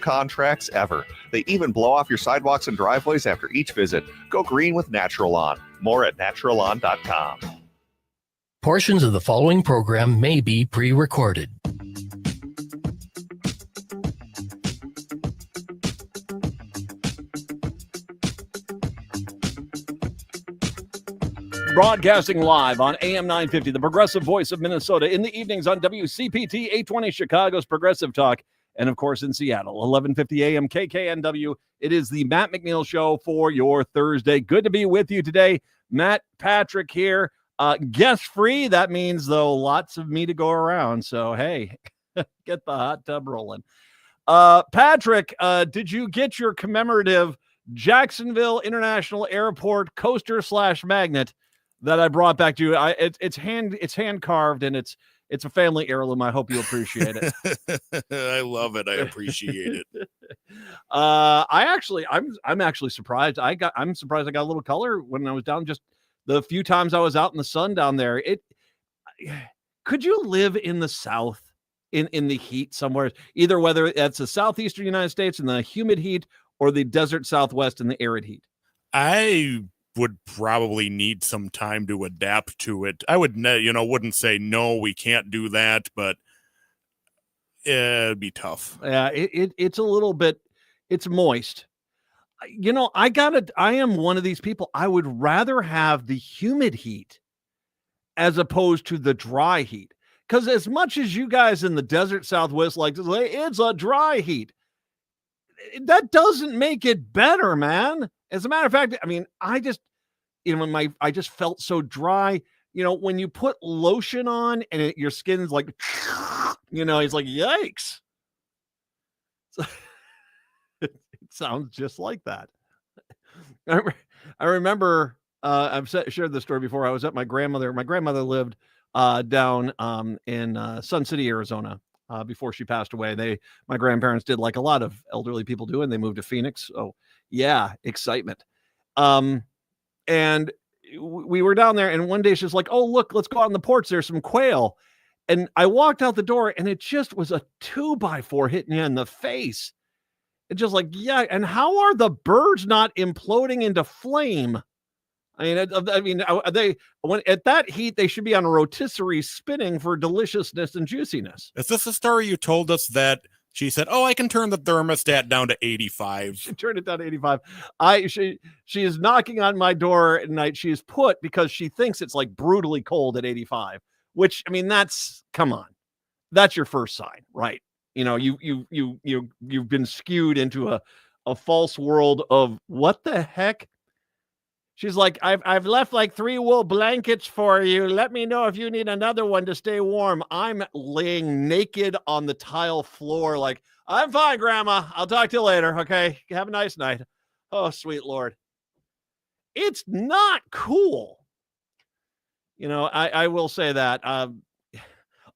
contracts ever. They even blow off your sidewalks and driveways after each visit. Go green with Natural Lawn. More at naturalawn.com. Portions of the following program may be pre-recorded. Broadcasting live on AM 950, the progressive voice of Minnesota, in the evenings on WCPT 820 Chicago's Progressive Talk, and of course in Seattle, 1150 AM KKNW. It is the Matt McNeil Show for your Thursday. Good to be with you today. Matt Patrick here. Guest free. That means, though, lots of me to go around. So, hey, get the hot tub rolling. Patrick, did you get your commemorative Jacksonville International Airport coaster / magnet that I brought back to you? It's hand carved, and it's a family heirloom. I hope you appreciate it. I love it. I appreciate it. I'm actually surprised. I'm surprised I got a little color when I was down. Just the few times I was out in the sun down there. Could you live in the South in the heat somewhere? Either whether that's the southeastern United States in the humid heat or the desert Southwest in the arid heat. I would probably need some time to adapt to it. I wouldn't say no, we can't do that, but it'd be tough. Yeah, it's a little bit, it's moist. I am one of these people. I would rather have the humid heat as opposed to the dry heat. Because as much as you guys in the desert Southwest like to say, it's a dry heat, that doesn't make it better, man. As a matter of fact, I mean, I just felt so dry. When you put lotion on and your skin's like, it's like, yikes. It sounds just like that. I remember, I've shared this story before. I was at my grandmother. My grandmother lived down in Sun City, Arizona. Before she passed away. My grandparents did like a lot of elderly people do, and they moved to Phoenix. Oh yeah, excitement. And we were down there, and one day she's like, oh, look, let's go out on the porch. There's some quail. And I walked out the door, and it just was a 2x4 hitting you in the face. It's just like, yeah. And how are the birds not imploding into flame? At that heat, they should be on a rotisserie spinning for deliciousness and juiciness. Is this a story you told us that she said, oh, I can turn the thermostat down to 85? She turned it down to 85. She is knocking on my door at night. She is put because she thinks it's like brutally cold at 85, which, come on. That's your first sign, right? You've been skewed into a false world of what the heck? She's like, I've left like 3 wool blankets for you. Let me know if you need another one to stay warm. I'm laying naked on the tile floor like, I'm fine, Grandma. I'll talk to you later, okay? Have a nice night. Oh, sweet Lord. It's not cool. I will say that.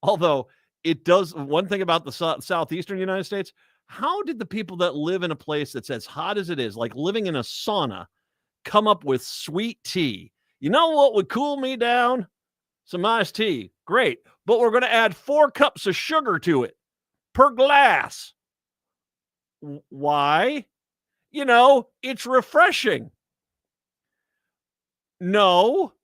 Although it does, one thing about the southeastern United States, how did the people that live in a place that's as hot as it is, like living in a sauna, come up with sweet tea? You know what would cool me down? Some iced tea. Great. But we're going to add 4 cups of sugar to it per glass. Why? It's refreshing. No.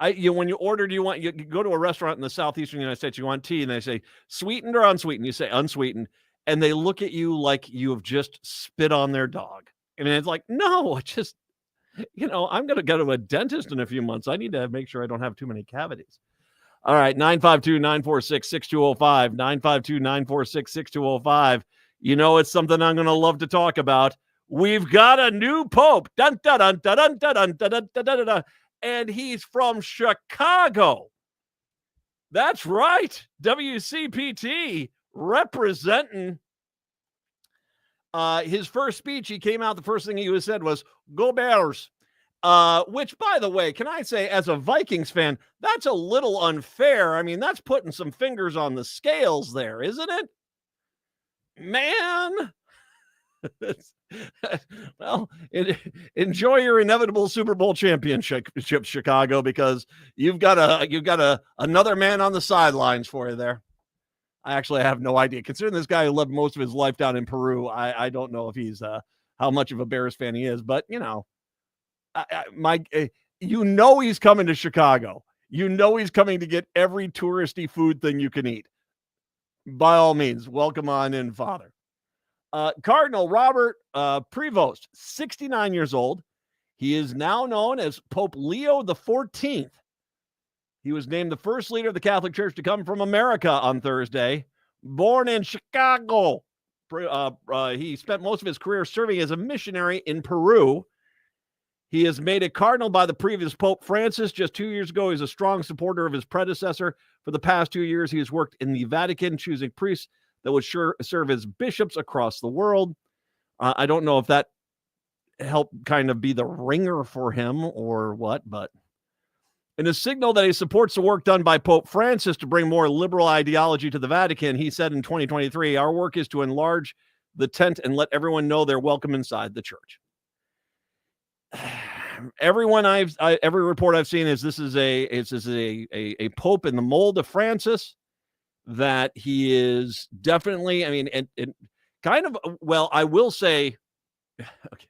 When you order, you go to a restaurant in the southeastern United States, you want tea, and they say sweetened or unsweetened. You say unsweetened, and they look at you like you have just spit on their dog. And it's like, no, I'm going to go to a dentist in a few months. I need to make sure I don't have too many cavities. All right, 952-946-6205, 952-946-6205. It's something I'm going to love to talk about. We've got a new pope. Dun, dun, dun, dun, dun, dun, dun, dun, dun, dun, dun, and he's from Chicago. That's right. WCPT representing. His first speech, he came out, the first thing he said was, go Bears. Which, by the way, can I say, as a Vikings fan, that's a little unfair. That's putting some fingers on the scales there, isn't it? Man. Well, enjoy your inevitable Super Bowl championship, Chicago, because you've got another man on the sidelines for you there. I actually have no idea. Considering this guy who lived most of his life down in Peru, I don't know if he's how much of a Bears fan he is. But he's coming to Chicago. He's coming to get every touristy food thing you can eat. By all means, welcome on in, Father. Cardinal Robert Prevost, 69 years old. He is now known as Pope Leo XIV. He was named the first leader of the Catholic Church to come from America on Thursday. Born in Chicago, he spent most of his career serving as a missionary in Peru. He is made a cardinal by the previous Pope Francis just 2 years ago. He's a strong supporter of his predecessor. For the past 2 years, he has worked in the Vatican, choosing priests that would serve as bishops across the world. I don't know if that helped kind of be the ringer for him or what, but in a signal that he supports the work done by Pope Francis to bring more liberal ideology to the Vatican, he said in 2023, our work is to enlarge the tent and let everyone know they're welcome inside the church. Every report I've seen is this is a pope in the mold of Francis, that he is definitely, I will say, okay,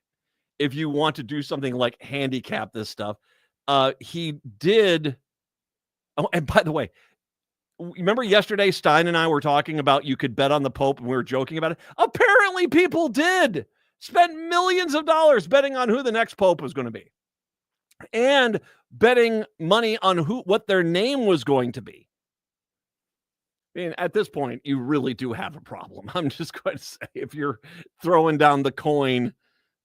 if you want to do something like handicap this stuff, he did. Oh, and by the way, remember yesterday Stein and I were talking about you could bet on the Pope and we were joking about it. Apparently people did spend millions of dollars betting on who the next Pope was going to be and betting money on what their name was going to be. I mean, at this point, you really do have a problem. I'm just going to say, if you're throwing down the coin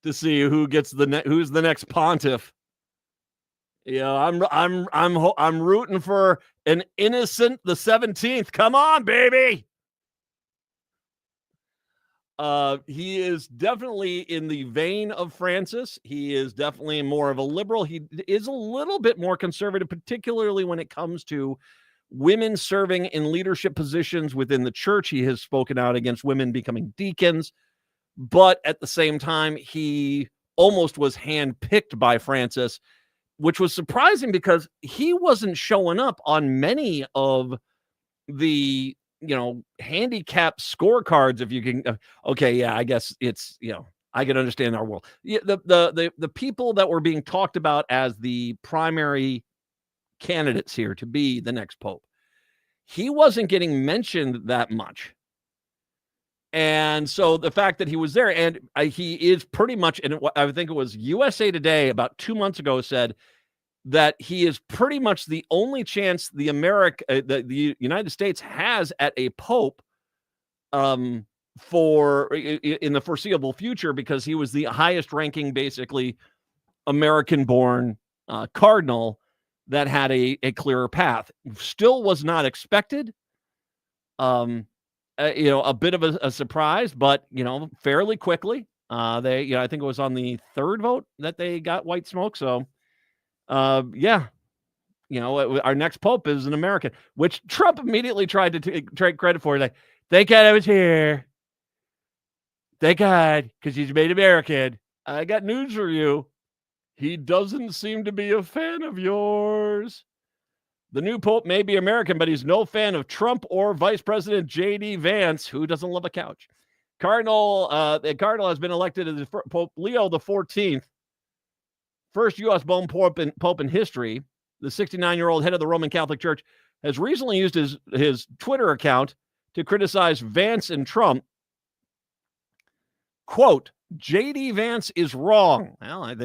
to see who gets who's the next pontiff, I'm rooting for an innocent the 17th. Come on, baby. He is definitely in the vein of Francis. He is definitely more of a liberal. He is a little bit more conservative, particularly when it comes to women serving in leadership positions within the church. He has spoken out against women becoming deacons, but at the same time, he almost was handpicked by Francis, which was surprising because he wasn't showing up on many of the, handicap scorecards. If you can, I guess it's, I can understand our world. Yeah, the people that were being talked about as the primary candidates here to be the next Pope, he wasn't getting mentioned that much. And so the fact that he was there, and he is pretty much, and I think it was USA Today about 2 months ago said that he is pretty much the only chance the United States has at a Pope for in the foreseeable future, because he was the highest ranking, basically, American-born cardinal that had a clearer path. Still was not expected. A bit of a surprise, but fairly quickly. I think it was on the third vote that they got white smoke. So, our next Pope is an American, which Trump immediately tried to take credit for. Like, thank God I was here. Thank God, because he's made American. I got news for you. He doesn't seem to be a fan of yours. The new Pope may be American, but he's no fan of Trump or Vice President J.D. Vance, who doesn't love a couch. The Cardinal has been elected as Pope Leo XIV, first U.S.-born Pope in history. The 69-year-old head of the Roman Catholic Church has recently used his Twitter account to criticize Vance and Trump. Quote, J.D. Vance is wrong. Well,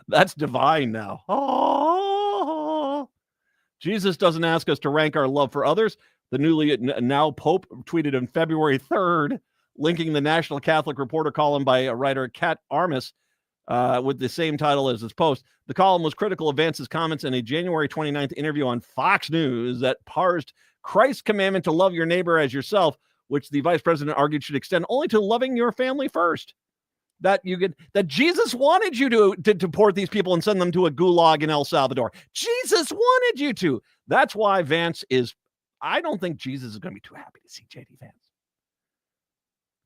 that's divine now. Oh, Jesus doesn't ask us to rank our love for others. The newly now Pope tweeted on February 3rd, linking the National Catholic Reporter column by writer Kat Armas with the same title as his post. The column was critical of Vance's comments in a January 29th interview on Fox News that parsed Christ's commandment to love your neighbor as yourself, which the vice president argued should extend only to loving your family first. That Jesus wanted you to deport these people and send them to a gulag in El Salvador. Jesus wanted you to. That's why Vance is, I don't think Jesus is going to be too happy to see J.D. Vance.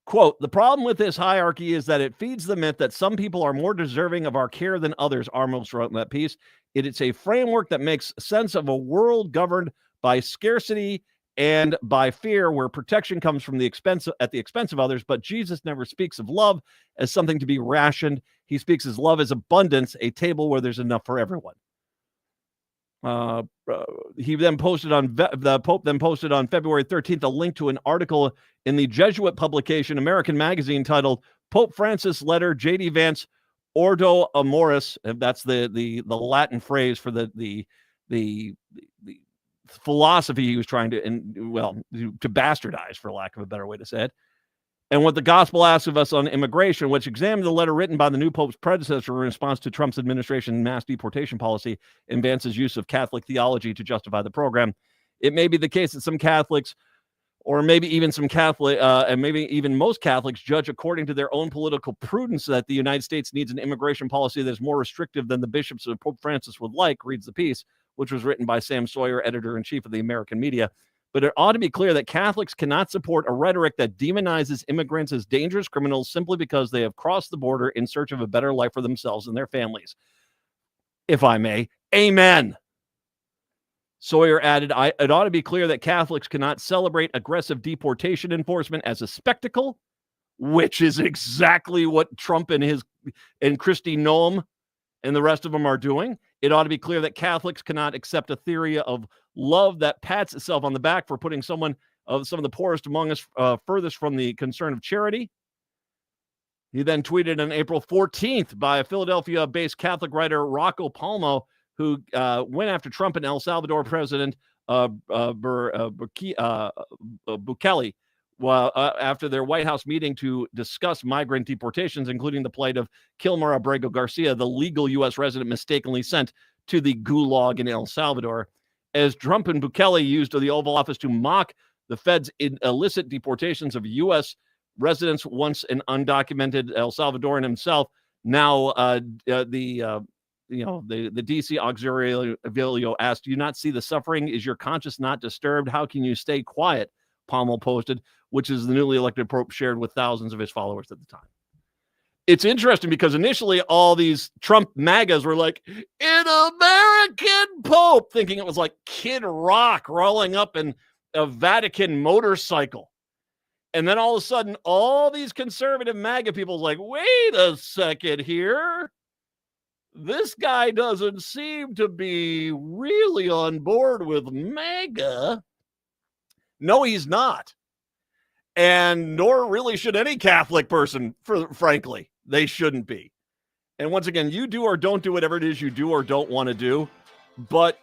Quote, the problem with this hierarchy is that it feeds the myth that some people are more deserving of our care than others, Armos wrote in that piece. It's a framework that makes sense of a world governed by scarcity and by fear, where protection comes from at the expense of others. But Jesus never speaks of love as something to be rationed. He speaks as love as abundance, a table where there's enough for everyone. He then posted on the Pope then posted on February 13th a link to an article in the Jesuit publication American Magazine titled "Pope Francis Letter J.D. Vance Ordo Amoris." That's the Latin phrase for the philosophy he was trying to bastardize, for lack of a better way to say it. And what the gospel asks of us on immigration, which examined the letter written by the new Pope's predecessor in response to Trump's administration's mass deportation policy and Vance's use of Catholic theology to justify the program. It may be the case that some Catholics, or maybe even and maybe even most Catholics, judge according to their own political prudence that the United States needs an immigration policy that is more restrictive than the bishops of Pope Francis would like, reads the piece, which was written by Sam Sawyer, editor-in-chief of the American Media. But it ought to be clear that Catholics cannot support a rhetoric that demonizes immigrants as dangerous criminals simply because they have crossed the border in search of a better life for themselves and their families. If I may, amen. Sawyer added, it ought to be clear that Catholics cannot celebrate aggressive deportation enforcement as a spectacle, which is exactly what Trump and Kristi Noem and the rest of them are doing. It ought to be clear that Catholics cannot accept a theory of love that pats itself on the back for putting some of the poorest among us furthest from the concern of charity. He then tweeted on April 14th by a Philadelphia-based Catholic writer, Rocco Palmo, who went after Trump and El Salvador President Bukele after their White House meeting to discuss migrant deportations, including the plight of Kilmar Abrego Garcia, the legal U.S. resident mistakenly sent to the gulag in El Salvador. As Trump and Bukele used the Oval Office to mock the Fed's illicit deportations of U.S. residents, once an undocumented El Salvadoran himself, now the D.C. Auxilio asked, "Do you not see the suffering? Is your conscience not disturbed? How can you stay quiet?" Palmo posted, which is the newly elected Pope shared with thousands of his followers at the time. It's interesting because initially all these Trump MAGAs were like, an American Pope, thinking it was like Kid Rock rolling up in a Vatican motorcycle. And then all of a sudden, all these conservative MAGA people like, wait a second here. This guy doesn't seem to be really on board with MAGA. No, he's not. And nor really should any Catholic person, frankly. They shouldn't be. And once again, you do or don't do whatever it is you do or don't want to do. But,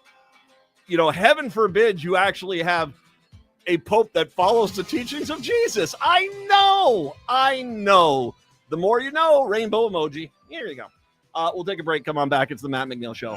heaven forbid you actually have a pope that follows the teachings of Jesus. I know. The more you know, rainbow emoji. Here you go. We'll take a break. Come on back. It's the Matt McNeil Show.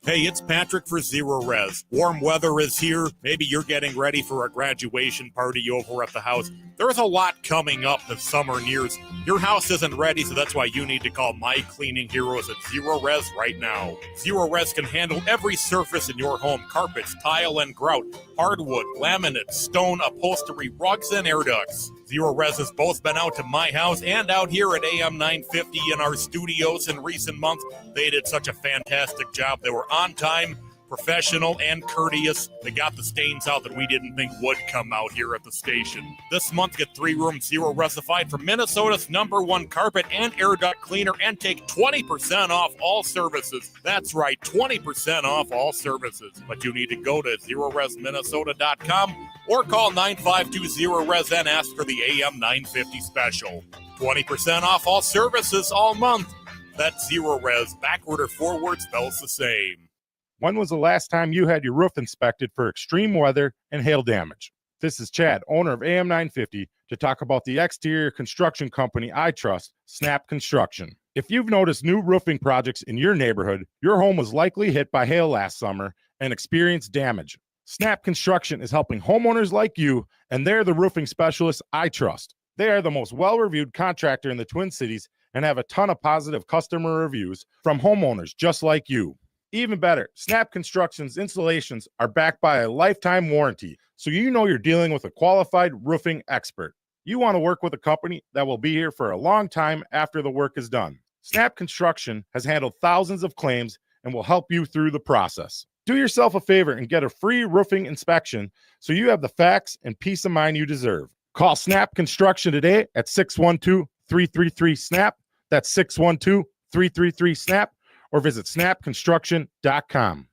Hey, it's Patrick for Zero Res. Warm weather is here. Maybe you're getting ready for a graduation party over at the house. There's a lot coming up as summer nears. Your house isn't ready, so that's why you need to call my cleaning heroes at Zero Res right now. Zero Res can handle every surface in your home: carpets, tile and grout, hardwood, laminate, stone, upholstery, rugs, and air ducts. Zero Res has both been out to my house and out here at AM 950 in our studios in recent months. They did such a fantastic job. They were on time, professional, and courteous. They got the stains out that we didn't think would come out here at the station. This month, get 3-room Zero Resified from Minnesota's #1 carpet and air duct cleaner and take 20% off all services. That's right, 20% off all services. But you need to go to ZeroResMinnesota.com or call 952-0-RES and ask for the AM 950 special. 20% off all services all month. That's Zero Res. Backward or forward spells the same. When was the last time you had your roof inspected for extreme weather and hail damage? This is Chad, owner of AM 950, to talk about the exterior construction company I trust, Snap Construction. If you've noticed new roofing projects in your neighborhood, your home was likely hit by hail last summer and experienced damage. Snap Construction is helping homeowners like you, and they're the roofing specialists I trust. They are the most well-reviewed contractor in the Twin Cities and have a ton of positive customer reviews from homeowners just like you. Even better, Snap Construction's installations are backed by a lifetime warranty, so you know you're dealing with a qualified roofing expert. You want to work with a company that will be here for a long time after the work is done. Snap Construction has handled thousands of claims and will help you through the process. Do yourself a favor and get a free roofing inspection so you have the facts and peace of mind you deserve. Call Snap Construction today at 612-333-SNAP. That's 612-333-SNAP, or visit snapconstruction.com.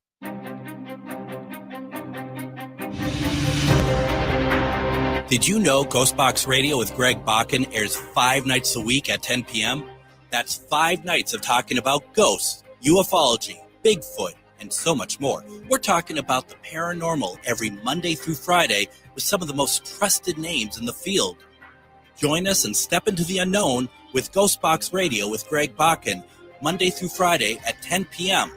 Did you know Ghostbox Radio with Greg Bakken airs 5 nights a week at 10 p.m.? That's 5 nights of talking about ghosts, ufology, Bigfoot, and so much more. We're talking about the paranormal every Monday through Friday with some of the most trusted names in the field. Join us and step into the unknown with Ghostbox Radio with Greg Bakken, Monday through Friday at 10 p.m.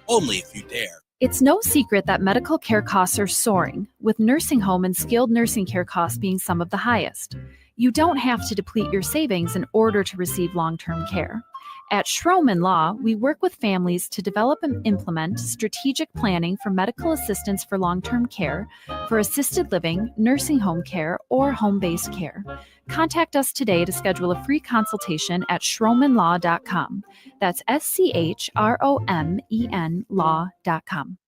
Only if you dare. It's no secret that medical care costs are soaring, with nursing home and skilled nursing care costs being some of the highest. You don't have to deplete your savings in order to receive long-term care. At Schroman Law, we work with families to develop and implement strategic planning for medical assistance for long-term care, for assisted living, nursing home care, or home-based care. Contact us today to schedule a free consultation at schromanlaw.com. That's SCHROMEN law.com.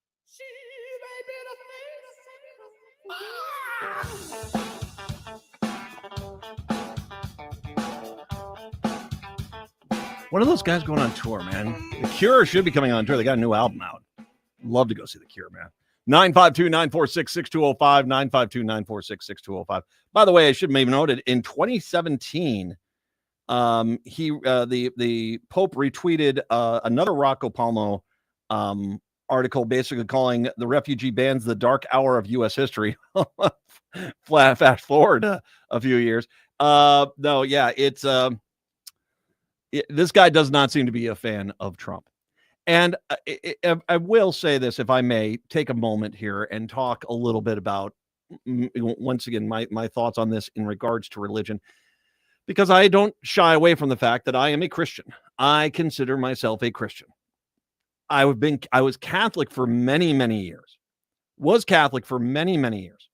One of those guys going on tour, man. The Cure should be coming on tour. They got a new album out. Love to go see The Cure, man. 952-946-6205, 952-946-6205. By the way, I should maybe noted in 2017, the Pope retweeted another Rocco Palmo article, basically calling the refugee bans the dark hour of U.S. history. Fast forward a few years. This guy does not seem to be a fan of Trump. And I will say this, if I may take a moment here and talk a little bit about, once again, my thoughts on this in regards to religion, because I don't shy away from the fact that I am a Christian. I consider myself a Christian. I was Catholic for many, many years. Was Catholic for many, many years.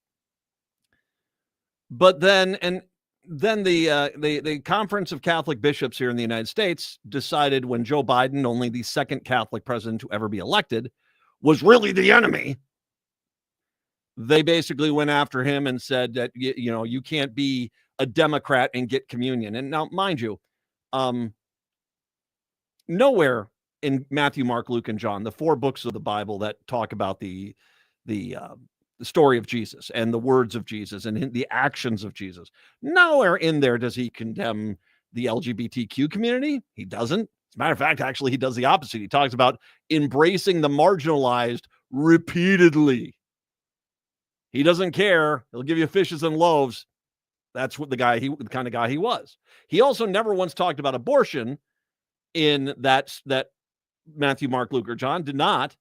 But then the Conference of Catholic Bishops here in the United States decided, when Joe Biden, only the second Catholic president to ever be elected, was really the enemy, they basically went after him and said that, you can't be a Democrat and get communion. And now, mind you, nowhere in Matthew, Mark, Luke, and John, the 4 books of the Bible that talk about the story of Jesus and the words of Jesus and the actions of Jesus, nowhere in there does he condemn the LGBTQ community. He doesn't. As a matter of fact, actually, he does the opposite. He talks about embracing the marginalized repeatedly. He doesn't care. He'll give you fishes and loaves. That's what the kind of guy he was. He also never once talked about abortion in that Matthew, Mark, Luke, or John did not,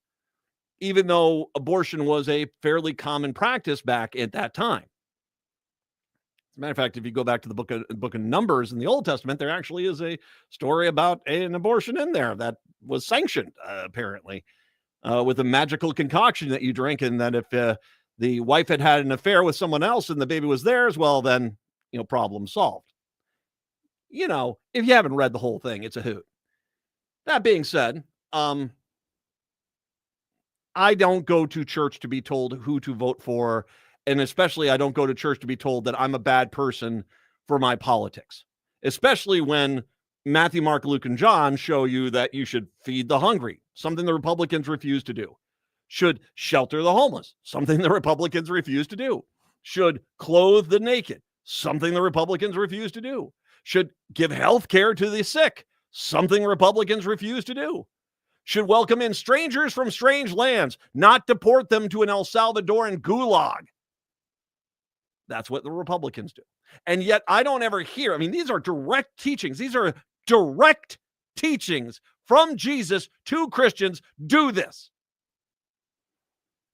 even though abortion was a fairly common practice back at that time. As a matter of fact, if you go back to the book of Numbers in the Old Testament, there actually is a story about an abortion in there that was sanctioned, apparently, with a magical concoction that you drink, and that if the wife had an affair with someone else and the baby was theirs, well, then, problem solved. If you haven't read the whole thing, it's a hoot. That being said, I don't go to church to be told who to vote for, and especially I don't go to church to be told that I'm a bad person for my politics, especially when Matthew, Mark, Luke, and John show you that you should feed the hungry, something the Republicans refuse to do, should shelter the homeless, something the Republicans refuse to do, should clothe the naked, something the Republicans refuse to do, should give health care to the sick, something Republicans refuse to do, should welcome in strangers from strange lands, not deport them to an El Salvadoran gulag. That's what the Republicans do. And yet I don't ever hear, these are direct teachings. These are direct teachings from Jesus to Christians. Do this.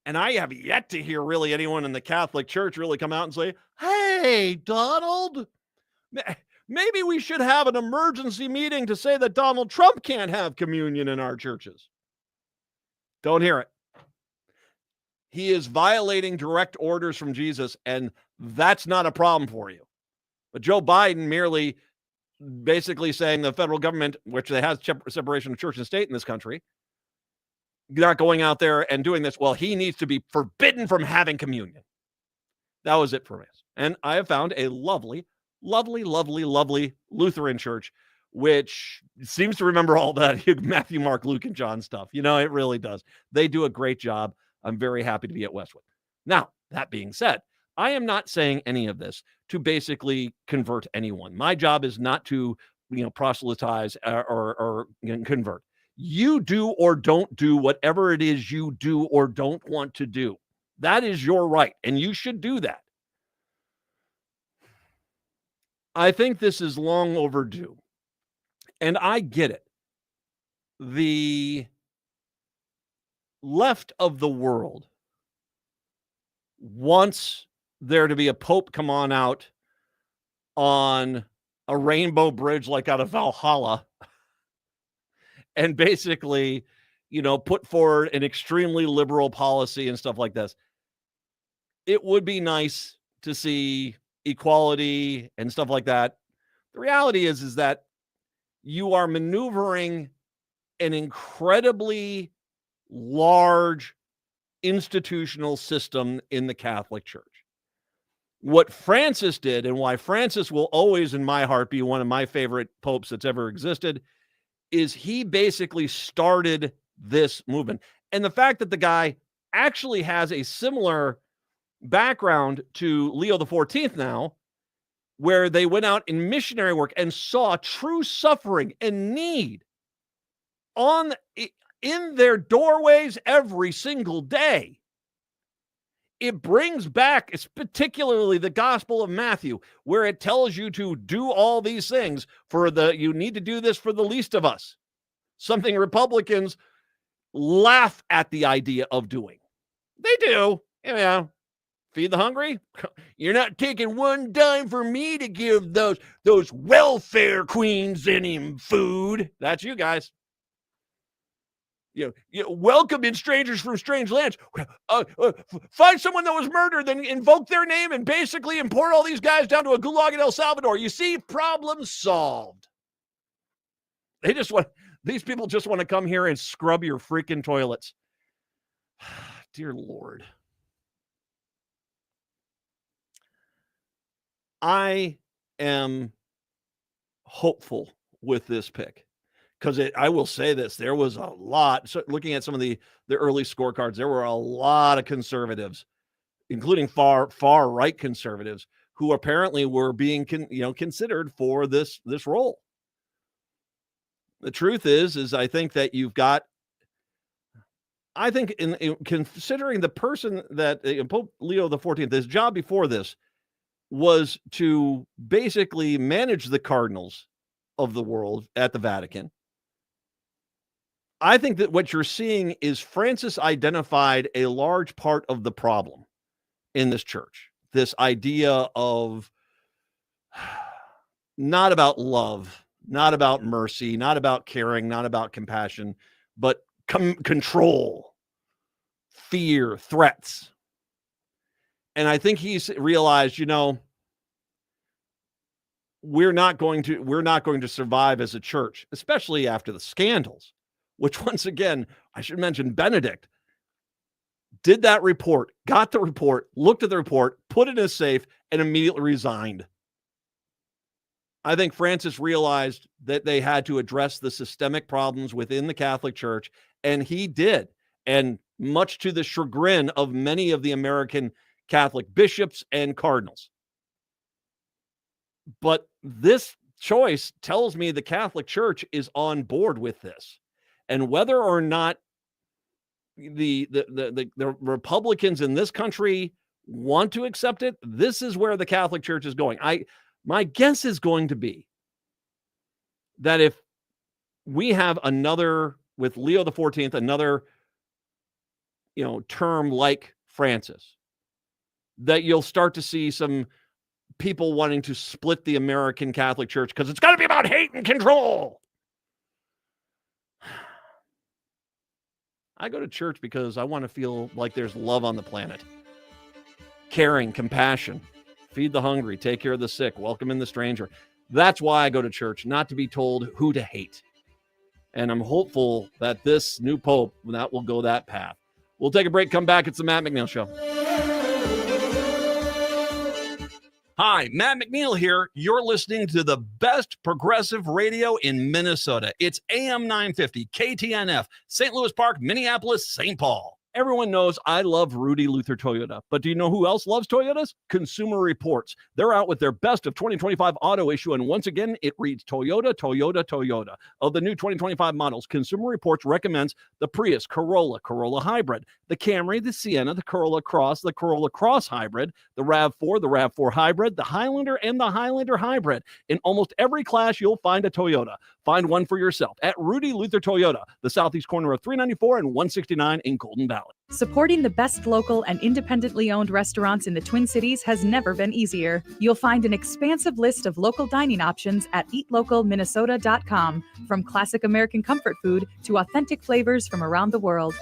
And I have yet to hear really anyone in the Catholic Church really come out and say, hey, Donald, maybe we should have an emergency meeting to say that Donald Trump can't have communion in our churches. Don't hear it. He is violating direct orders from Jesus, and that's not a problem for you. But Joe Biden merely basically saying the federal government, which has separation of church and state in this country, not going out there and doing this. Well, he needs to be forbidden from having communion. That was it for me. And I have found a lovely, lovely, lovely, lovely Lutheran church, which seems to remember all that Matthew, Mark, Luke, and John stuff. You know, it really does. They do a great job. I'm very happy to be at Westwood. Now, that being said, I am not saying any of this to basically convert anyone. My job is not to, proselytize or convert. You do or don't do whatever it is you do or don't want to do. That is your right, and you should do that. I think this is long overdue, and I get it. The left of the world wants there to be a pope come on out on a rainbow bridge like out of Valhalla and basically, put forward an extremely liberal policy and stuff like this. It would be nice to see equality and stuff like that. The reality is that you are maneuvering an incredibly large institutional system in the Catholic Church. What Francis did, and why Francis will always in my heart be one of my favorite popes that's ever existed, is he basically started this movement. And the fact that the guy actually has a similar background to Leo XIV now, where they went out in missionary work and saw true suffering and need in their doorways every single day. It brings back, it's particularly the Gospel of Matthew, where it tells you to do all these things you need to do this for the least of us. Something Republicans laugh at the idea of doing. They do. Yeah. Feed the hungry? You're not taking one dime for me to give those welfare queens any food. That's you guys. Welcome in strangers from strange lands. Find someone that was murdered, then invoke their name and basically import all these guys down to a gulag in El Salvador. You see, problem solved. These people just want to come here and scrub your freaking toilets. Dear Lord. I am hopeful with this pick. Because I will say this, there was a lot, so looking at some of the early scorecards, there were a lot of conservatives, including far right conservatives, who apparently were being considered for this role. The truth is I think that in considering the person that Pope Leo XIV, his job before this was to basically manage the cardinals of the world at the Vatican. I think that what you're seeing is Francis identified a large part of the problem in this church. This idea of not about love, not about mercy, not about caring, not about compassion, but control, fear, threats. And I think he's realized, we're not going to survive as a church, especially after the scandals. Which, once again, I should mention, Benedict did that report, got the report, looked at the report, put it in a safe, and immediately resigned. I think Francis realized that they had to address the systemic problems within the Catholic Church, and he did. And much to the chagrin of many of the American Catholic bishops and cardinals. But this choice tells me the Catholic Church is on board with this. And whether or not the Republicans in this country want to accept it, this is where the Catholic Church is going. My guess is going to be that if we have another, with Leo XIV, another, term like Francis, that you'll start to see some people wanting to split the American Catholic Church because it's got to be about hate and control. I go to church because I want to feel like there's love on the planet. Caring, compassion, feed the hungry, take care of the sick, welcome in the stranger. That's why I go to church, not to be told who to hate. And I'm hopeful that this new pope, that will go that path. We'll take a break, come back. It's the Matt McNeil Show. Hi, Matt McNeil here. You're listening to the best progressive radio in Minnesota. It's AM 950, KTNF, St. Louis Park, Minneapolis, St. Paul. Everyone knows I love Rudy Luther Toyota, but do you know who else loves Toyotas? Consumer Reports. They're out with their best of 2025 auto issue, and once again, it reads Toyota, Toyota, Toyota. Of the new 2025 models, Consumer Reports recommends the Prius, Corolla, Corolla Hybrid, the Camry, the Sienna, the Corolla Cross Hybrid, the RAV4, the RAV4 Hybrid, the Highlander, and the Highlander Hybrid. In almost every class, you'll find a Toyota. Find one for yourself at Rudy Luther Toyota, the southeast corner of 394 and 169 in Golden Valley. Supporting the best local and independently owned restaurants in the Twin Cities has never been easier. You'll find an expansive list of local dining options at eatlocalminnesota.com, from classic American comfort food to authentic flavors from around the world.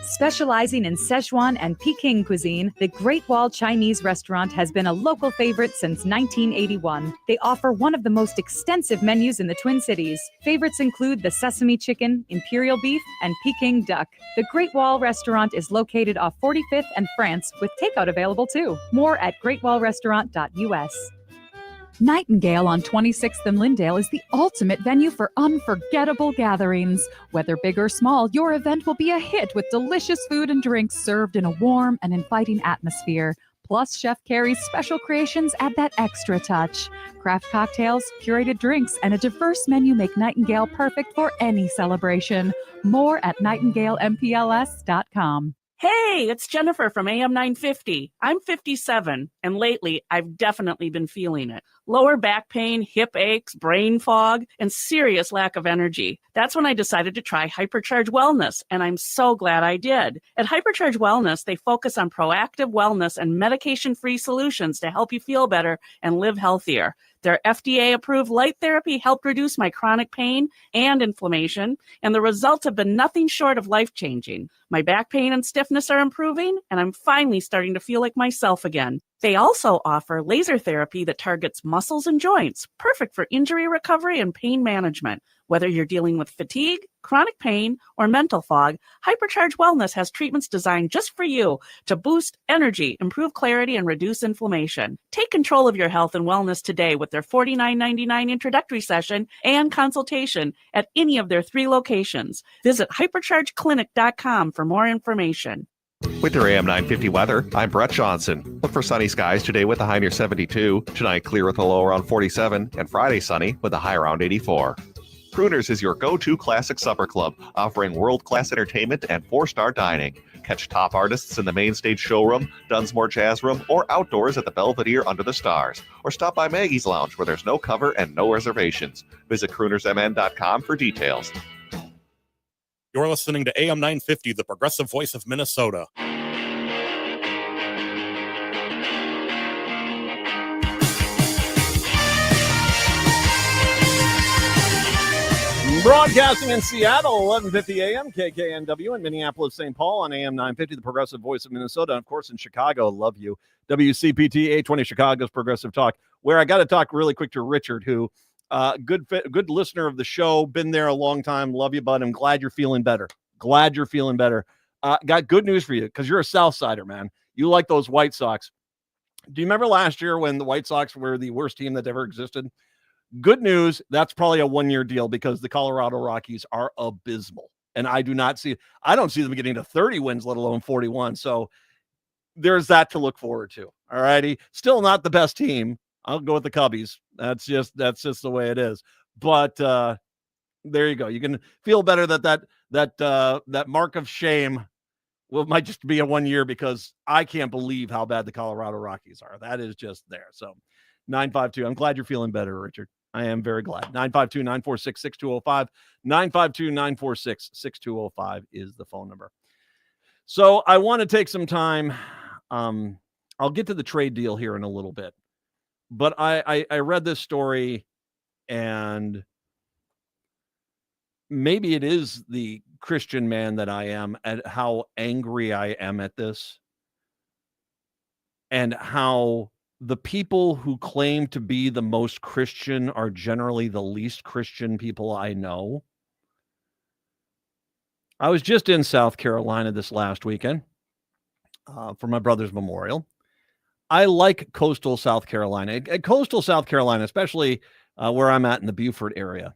Specializing in Szechuan and Peking cuisine, the Great Wall Chinese restaurant has been a local favorite since 1981. They offer one of the most extensive menus in the Twin Cities. Favorites include the sesame chicken, imperial beef, and Peking duck. The Great Wall restaurant is located off 45th and France, with takeout available too. More at greatwallrestaurant.us. Nightingale on 26th and Lyndale is the ultimate venue for unforgettable gatherings. Whether big or small, your event will be a hit with delicious food and drinks served in a warm and inviting atmosphere. Plus, Chef Carrie's special creations add that extra touch. Craft cocktails, curated drinks, and a diverse menu make Nightingale perfect for any celebration. More at nightingalempls.com. Hey, it's Jennifer from AM 950. I'm 57, and lately I've definitely been feeling it. Lower back pain, hip aches, brain fog, and serious lack of energy. That's when I decided to try Hypercharge Wellness, and I'm so glad I did. At Hypercharge Wellness, they focus on proactive wellness and medication-free solutions to help you feel better and live healthier. Their FDA-approved light therapy helped reduce my chronic pain and inflammation, and the results have been nothing short of life-changing. My back pain and stiffness are improving, and I'm finally starting to feel like myself again. They also offer laser therapy that targets muscles and joints, perfect for injury recovery and pain management. Whether you're dealing with fatigue, chronic pain, or mental fog, Hypercharge Wellness has treatments designed just for you to boost energy, improve clarity, and reduce inflammation. Take control of your health and wellness today with their $49.99 introductory session and consultation at any of their 3 locations. Visit hyperchargeclinic.com for more information. With your AM 950 weather, I'm Brett Johnson. Look for sunny skies today with a high near 72. Tonight, clear with a low around 47. And Friday, sunny with a high around 84. Crooners is your go-to classic supper club, offering world-class entertainment and 4-star dining. Catch top artists in the main stage showroom, Dunsmore Jazz Room, or outdoors at the Belvedere under the stars. Or stop by Maggie's Lounge, where there's no cover and no reservations. Visit croonersmn.com for details. You're listening to AM 950, the progressive voice of Minnesota. Broadcasting in Seattle, 1150 AM, KKNW, in Minneapolis, St. Paul on AM 950, the progressive voice of Minnesota. And of course, in Chicago, love you. WCPT 820 Chicago's Progressive Talk, where I got to talk really quick to Richard, who good listener of the show, been there a long time. Love you, bud. I'm glad you're feeling better. Got good news for you, because you're a South Sider, man. You like those White Sox. Do you remember last year when the White Sox were the worst team that ever existed? Good news, that's probably a one-year deal, because the Colorado Rockies are abysmal. And I don't see them getting to 30 wins, let alone 41. So there's that to look forward to. All righty. Still not the best team. I'll go with the Cubbies. That's just the way it is. But there you go. You can feel better that mark of shame might just be a 1 year, because I can't believe how bad the Colorado Rockies are. That is just there. So 952. I'm glad you're feeling better, Richard. I am very glad. 952-946-6205. 952-946-6205 is the phone number. So I want to take some time. I'll get to the trade deal here in a little bit. But I read this story, and maybe it is the Christian man that I am, at how angry I am at this, and how the people who claim to be the most Christian are generally the least Christian people I know. I was just in South Carolina this last weekend for my brother's memorial. I like coastal South Carolina. Coastal South Carolina, especially where I'm at in the Beaufort area,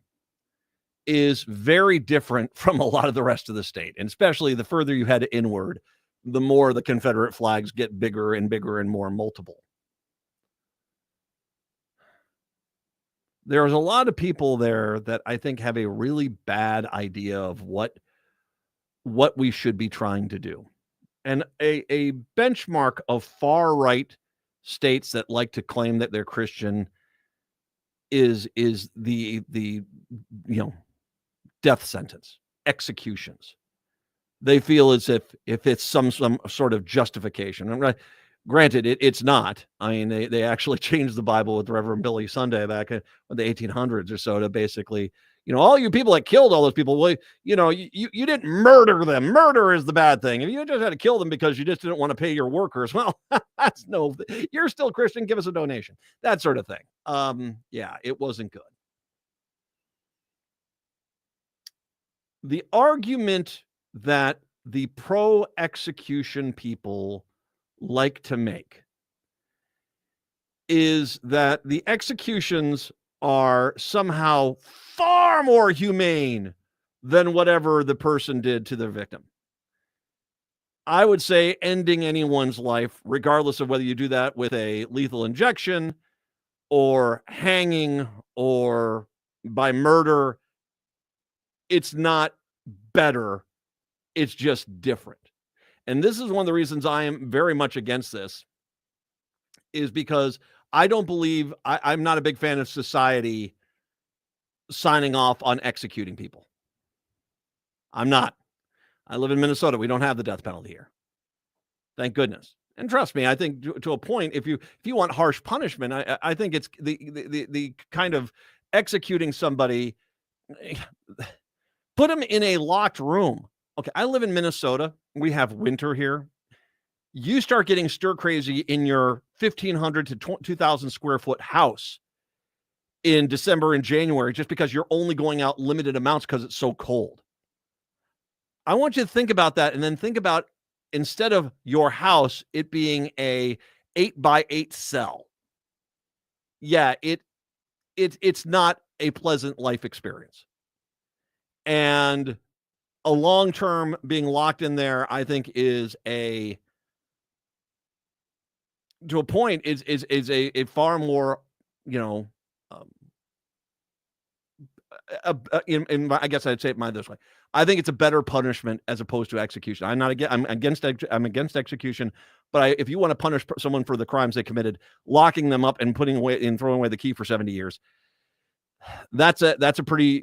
is very different from a lot of the rest of the state. And especially the further you head inward, the more the Confederate flags get bigger and bigger and more multiple. There's a lot of people there that I think have a really bad idea of what we should be trying to do. And a benchmark of far right states that like to claim that they're Christian is the death sentence, executions. They feel as if it's some sort of justification. Granted, it's not. I mean, they actually changed the Bible with Reverend Billy Sunday back in the 1800s or so to basically, all you people that killed all those people, well, you didn't murder them. Murder is the bad thing. If you just had to kill them because you just didn't want to pay your workers, well, you're still Christian. Give us a donation. That sort of thing. Yeah, it wasn't good. The argument that the pro-execution people like to make is that the executions are somehow far more humane than whatever the person did to their victim. I would say ending anyone's life, regardless of whether you do that with a lethal injection or hanging or by murder, it's not better. It's just different. And this is one of the reasons I am very much against this, is because I don't believe, I'm not a big fan of society signing off on executing people. I'm not. I live in Minnesota. We don't have the death penalty here. Thank goodness. And trust me, I think to a point, if you want harsh punishment, I think it's the kind of executing somebody, put them in a locked room. Okay, I live in Minnesota. We have winter here. You start getting stir crazy in your 1,500 to 2,000 square foot house in December and January just because you're only going out limited amounts because it's so cold. I want you to think about that, and then think about, instead of your house, it being a 8x8 cell. Yeah, it's not a pleasant life experience. And a long-term being locked in there, I think, is to a point, is a far more, I guess I'd say it this way. I think it's a better punishment as opposed to execution. I'm against execution, but if you want to punish someone for the crimes they committed, locking them up and throwing away the key for 70 years, that's a pretty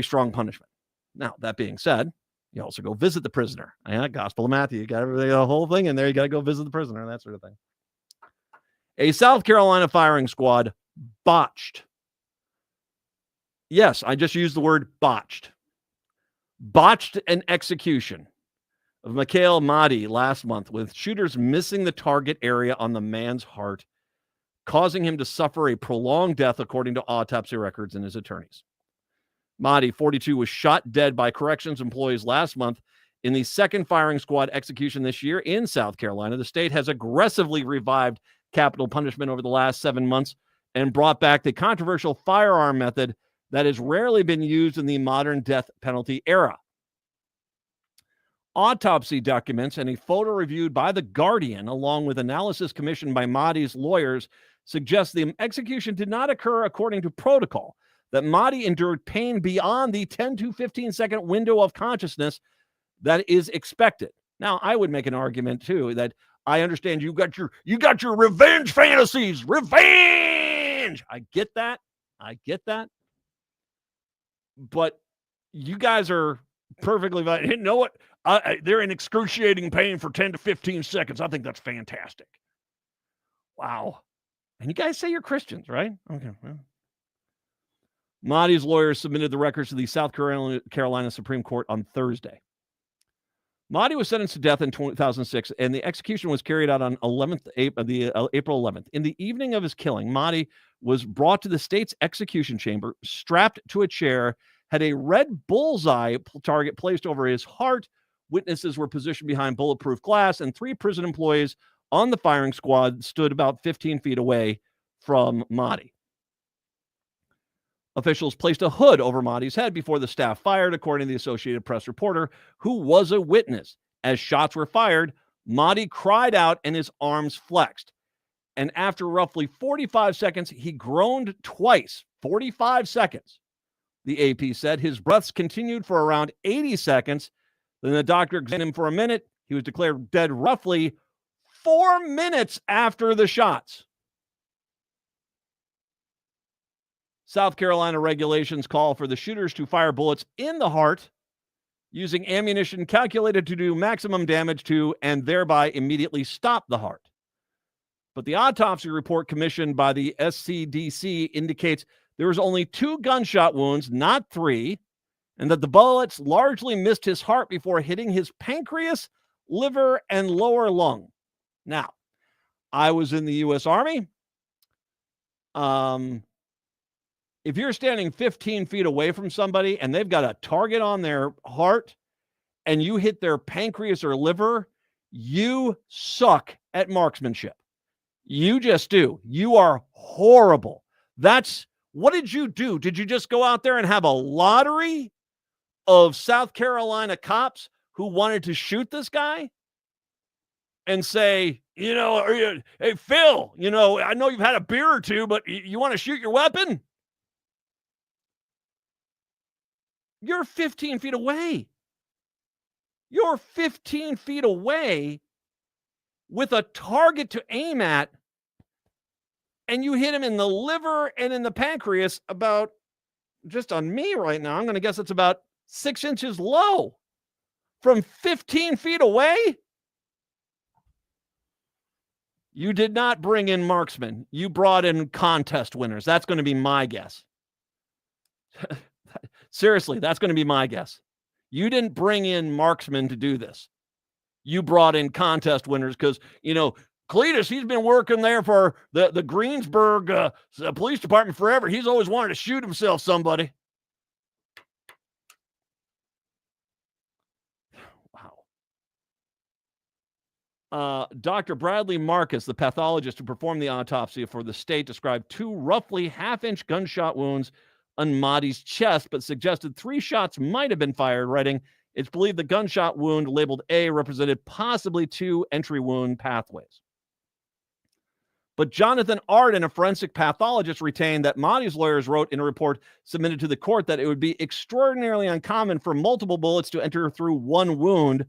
strong punishment. Now, that being said, you also go visit the prisoner. Gospel of Matthew, you got everything, the whole thing in there. You got to go visit the prisoner, that sort of thing. A South Carolina firing squad botched. Yes, I just used the word botched. Botched an execution of McNeil Mahdi last month, with shooters missing the target area on the man's heart, causing him to suffer a prolonged death, according to autopsy records and his attorneys. Mahdi, 42, was shot dead by corrections employees last month in the second firing squad execution this year in South Carolina. The state has aggressively revived capital punishment over the last 7 months and brought back the controversial firearm method that has rarely been used in the modern death penalty era. Autopsy documents and a photo reviewed by The Guardian, along with analysis commissioned by Mahdi's lawyers, suggest the execution did not occur according to protocol, that Mahdi endured pain beyond the 10 to 15 second window of consciousness that is expected. Now, I would make an argument too that I understand you got your revenge fantasies. Revenge! I get that. But you guys are perfectly fine. You know what? They're in excruciating pain for 10 to 15 seconds. I think that's fantastic. Wow. And you guys say you're Christians, right? Okay. Well. Mahdi's lawyers submitted the records to the South Carolina Supreme Court on Thursday. Mahdi was sentenced to death in 2006, and the execution was carried out on April 11th. In the evening of his killing, Mahdi was brought to the state's execution chamber, strapped to a chair, had a red bullseye target placed over his heart. Witnesses were positioned behind bulletproof glass, and 3 prison employees on the firing squad stood about 15 feet away from Mahdi. Officials placed a hood over Mahdi's head before the staff fired, according to the Associated Press reporter, who was a witness. As shots were fired, Mahdi cried out and his arms flexed. And after roughly 45 seconds, he groaned twice. 45 seconds. The AP said his breaths continued for around 80 seconds. Then the doctor examined him for a minute. He was declared dead roughly 4 minutes after the shots. South Carolina regulations call for the shooters to fire bullets in the heart using ammunition calculated to do maximum damage to and thereby immediately stop the heart. But the autopsy report commissioned by the SCDC indicates there was only 2 gunshot wounds, not 3, and that the bullets largely missed his heart before hitting his pancreas, liver, and lower lung. Now, I was in the U.S. Army. If you're standing 15 feet away from somebody and they've got a target on their heart and you hit their pancreas or liver, you suck at marksmanship. You just do. You are horrible. What did you do? Did you just go out there and have a lottery of South Carolina cops who wanted to shoot this guy and say, hey, Phil, I know you've had a beer or two, but you want to shoot your weapon? You're 15 feet away. You're 15 feet away with a target to aim at, and you hit him in the liver and in the pancreas about, just on me right now, I'm going to guess it's about 6 inches low from 15 feet away. You did not bring in marksmen. You brought in contest winners. That's going to be my guess. Seriously, that's going to be my guess. You didn't bring in marksmen to do this. You brought in contest winners because, Cletus, he's been working there for the Greensburg police department forever. He's always wanted to shoot himself, somebody. Wow. Dr. Bradley Marcus, the pathologist who performed the autopsy for the state, described 2 roughly half-inch gunshot wounds on Mahdi's chest, but suggested 3 shots might have been fired, writing, it's believed the gunshot wound labeled A represented possibly 2 entry wound pathways. But Jonathan Arden, a forensic pathologist, retained that Mahdi's lawyers wrote in a report submitted to the court that it would be extraordinarily uncommon for multiple bullets to enter through 1 wound.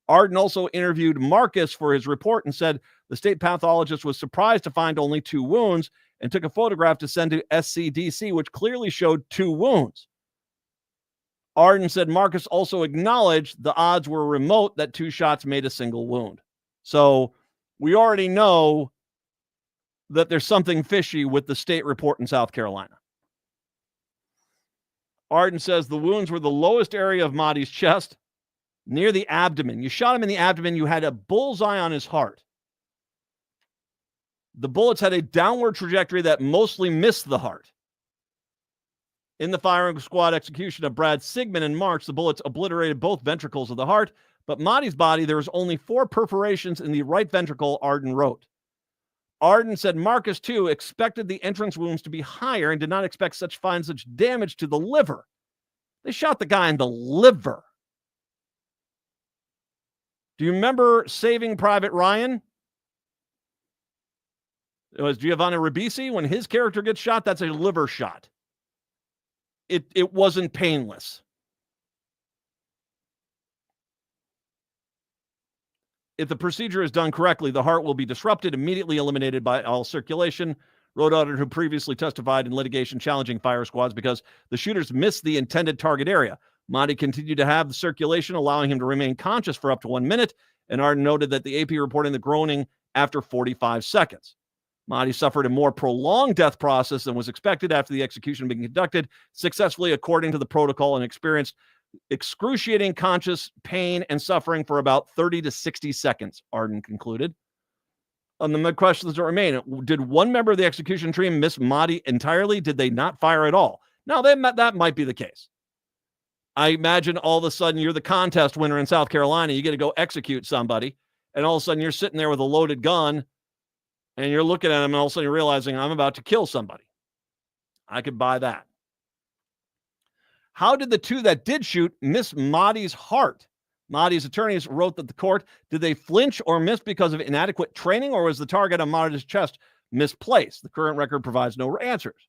Arden also interviewed Marcus for his report and said the state pathologist was surprised to find only 2 wounds and took a photograph to send to SCDC, which clearly showed 2 wounds. Arden said Marcus also acknowledged the odds were remote that 2 shots made a single wound. So we already know that there's something fishy with the state report in South Carolina. Arden says the wounds were the lowest area of Mahdi's chest, near the abdomen. You shot him in the abdomen. You had a bullseye on his heart. The bullets had a downward trajectory that mostly missed the heart. In the firing squad execution of Brad Sigmund in March, the bullets obliterated both ventricles of the heart, but Mahdi's body, there was only 4 perforations in the right ventricle, Arden wrote. Arden said Marcus, too, expected the entrance wounds to be higher and did not expect such damage to the liver. They shot the guy in the liver. Do you remember Saving Private Ryan? It was Giovanni Ribisi. When his character gets shot, that's a liver shot. It wasn't painless. If the procedure is done correctly, the heart will be disrupted, immediately eliminated by all circulation. Road auditor who previously testified in litigation challenging fire squads because the shooters missed the intended target area. Mahdi continued to have the circulation, allowing him to remain conscious for up to 1 minute, and Arden noted that the AP reporting the groaning after 45 seconds. Mahdi suffered a more prolonged death process than was expected after the execution being conducted successfully according to the protocol and experienced excruciating conscious pain and suffering for about 30 to 60 seconds, Arden concluded. On the questions that remain, did one member of the execution team miss Mahdi entirely? Did they not fire at all? No, that might be the case. I imagine all of a sudden you're the contest winner in South Carolina. You get to go execute somebody. And all of a sudden you're sitting there with a loaded gun and you're looking at him and all of a sudden you're realizing I'm about to kill somebody. I could buy that. How did the two that did shoot miss Mahdi's heart? Mahdi's attorneys wrote that the court, did they flinch or miss because of inadequate training, or was the target on Mahdi's chest misplaced? The current record provides no answers.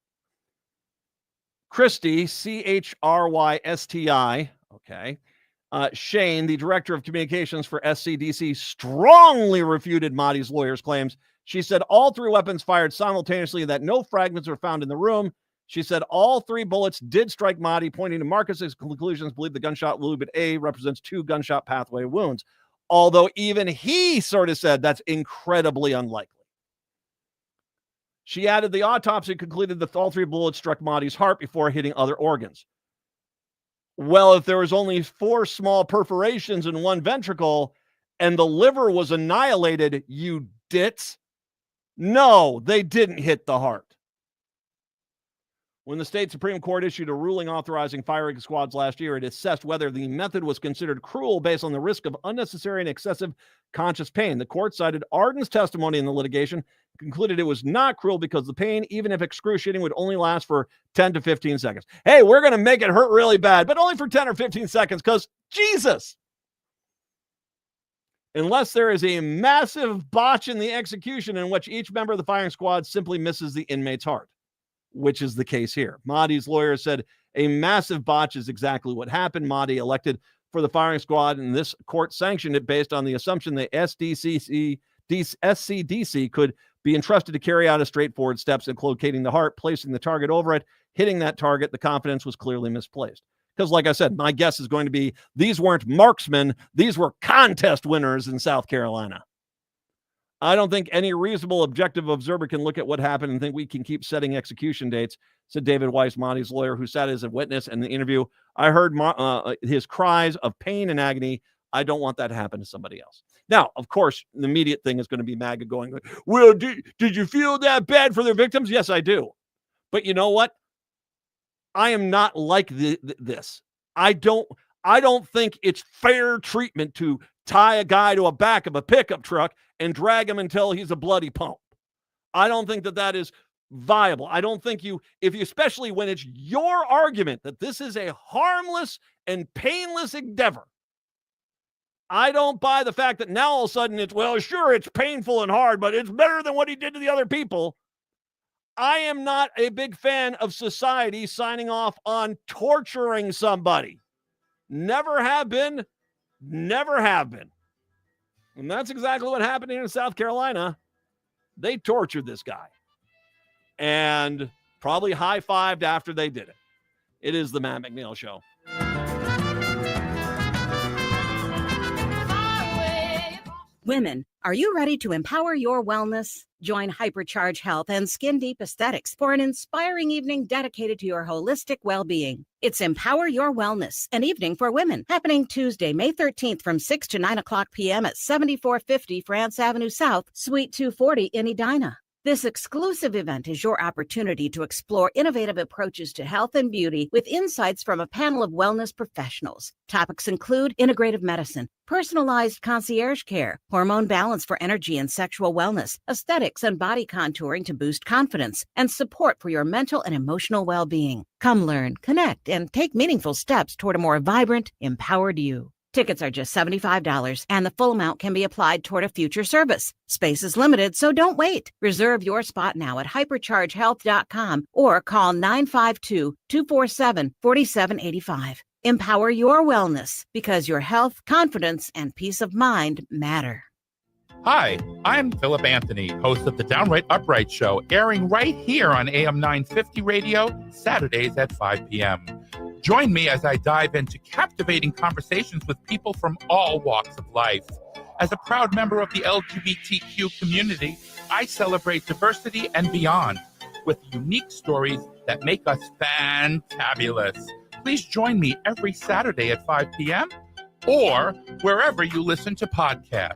Christy, Chrysti, okay. Shane, the director of communications for SCDC, strongly refuted Mahdi's lawyer's claims. She said all three weapons fired simultaneously, that no fragments were found in the room. She said all three bullets did strike Mahdi, pointing to Marcus's conclusions, believe the gunshot wound A represents 2 gunshot pathway wounds. Although even he sort of said that's incredibly unlikely. She added the autopsy concluded that all 3 bullets struck Mahdi's heart before hitting other organs. Well, if there was only 4 small perforations in one ventricle and the liver was annihilated, you dits. No, they didn't hit the heart. When the state Supreme Court issued a ruling authorizing firing squads last year, it assessed whether the method was considered cruel based on the risk of unnecessary and excessive conscious pain. The court cited Arden's testimony in the litigation, concluded it was not cruel because the pain, even if excruciating, would only last for 10 to 15 seconds. Hey, we're going to make it hurt really bad, but only for 10 or 15 seconds because Jesus. Unless there is a massive botch in the execution in which each member of the firing squad simply misses the inmate's heart, which is the case here. Mahdi's lawyer said a massive botch is exactly what happened. Mahdi elected for the firing squad, and this court sanctioned it based on the assumption that SCDC could be entrusted to carry out a straightforward steps in locating the heart, placing the target over it, hitting that target. The confidence was clearly misplaced. Because like I said, my guess is going to be these weren't marksmen. These were contest winners in South Carolina. I don't think any reasonable objective observer can look at what happened and think we can keep setting execution dates, said David Weiss, Mahdi's lawyer, who sat as a witness in the interview. I heard his cries of pain and agony. I don't want that to happen to somebody else. Now, of course, the immediate thing is going to be MAGA going, well, did you feel that bad for their victims? Yes, I do. But you know what? I am not like this. I don't think it's fair treatment to tie a guy to a back of a pickup truck and drag him until he's a bloody pulp. I don't think that is viable. I don't think especially when it's your argument that this is a harmless and painless endeavor. I don't buy the fact that now all of a sudden it's painful and hard, but it's better than what he did to the other people. I am not a big fan of society signing off on torturing somebody. Never have been. Never have been. And that's exactly what happened here in South Carolina. They tortured this guy and probably high-fived after they did it. It is the Matt McNeil Show. Women, are you ready to empower your wellness? Join Hypercharge Health and Skin Deep Aesthetics for an inspiring evening dedicated to your holistic well-being. It's Empower Your Wellness, an evening for women, happening Tuesday, May 13th from 6 to 9 o'clock p.m. at 7450 France Avenue South, Suite 240 in Edina. This exclusive event is your opportunity to explore innovative approaches to health and beauty with insights from a panel of wellness professionals. Topics include integrative medicine, personalized concierge care, hormone balance for energy and sexual wellness, aesthetics and body contouring to boost confidence, and support for your mental and emotional well-being. Come learn, connect, and take meaningful steps toward a more vibrant, empowered you. Tickets are just $75, and the full amount can be applied toward a future service. Space is limited, so don't wait. Reserve your spot now at hyperchargehealth.com or call 952-247-4785. Empower your wellness because your health, confidence, and peace of mind matter. Hi, I'm Philip Anthony, host of the Downright Upright Show, airing right here on AM 950 Radio, Saturdays at 5 p.m. Join me as I dive into captivating conversations with people from all walks of life. As a proud member of the LGBTQ community, I celebrate diversity and beyond with unique stories that make us fantabulous. Please join me every Saturday at 5 p.m. or wherever you listen to podcasts.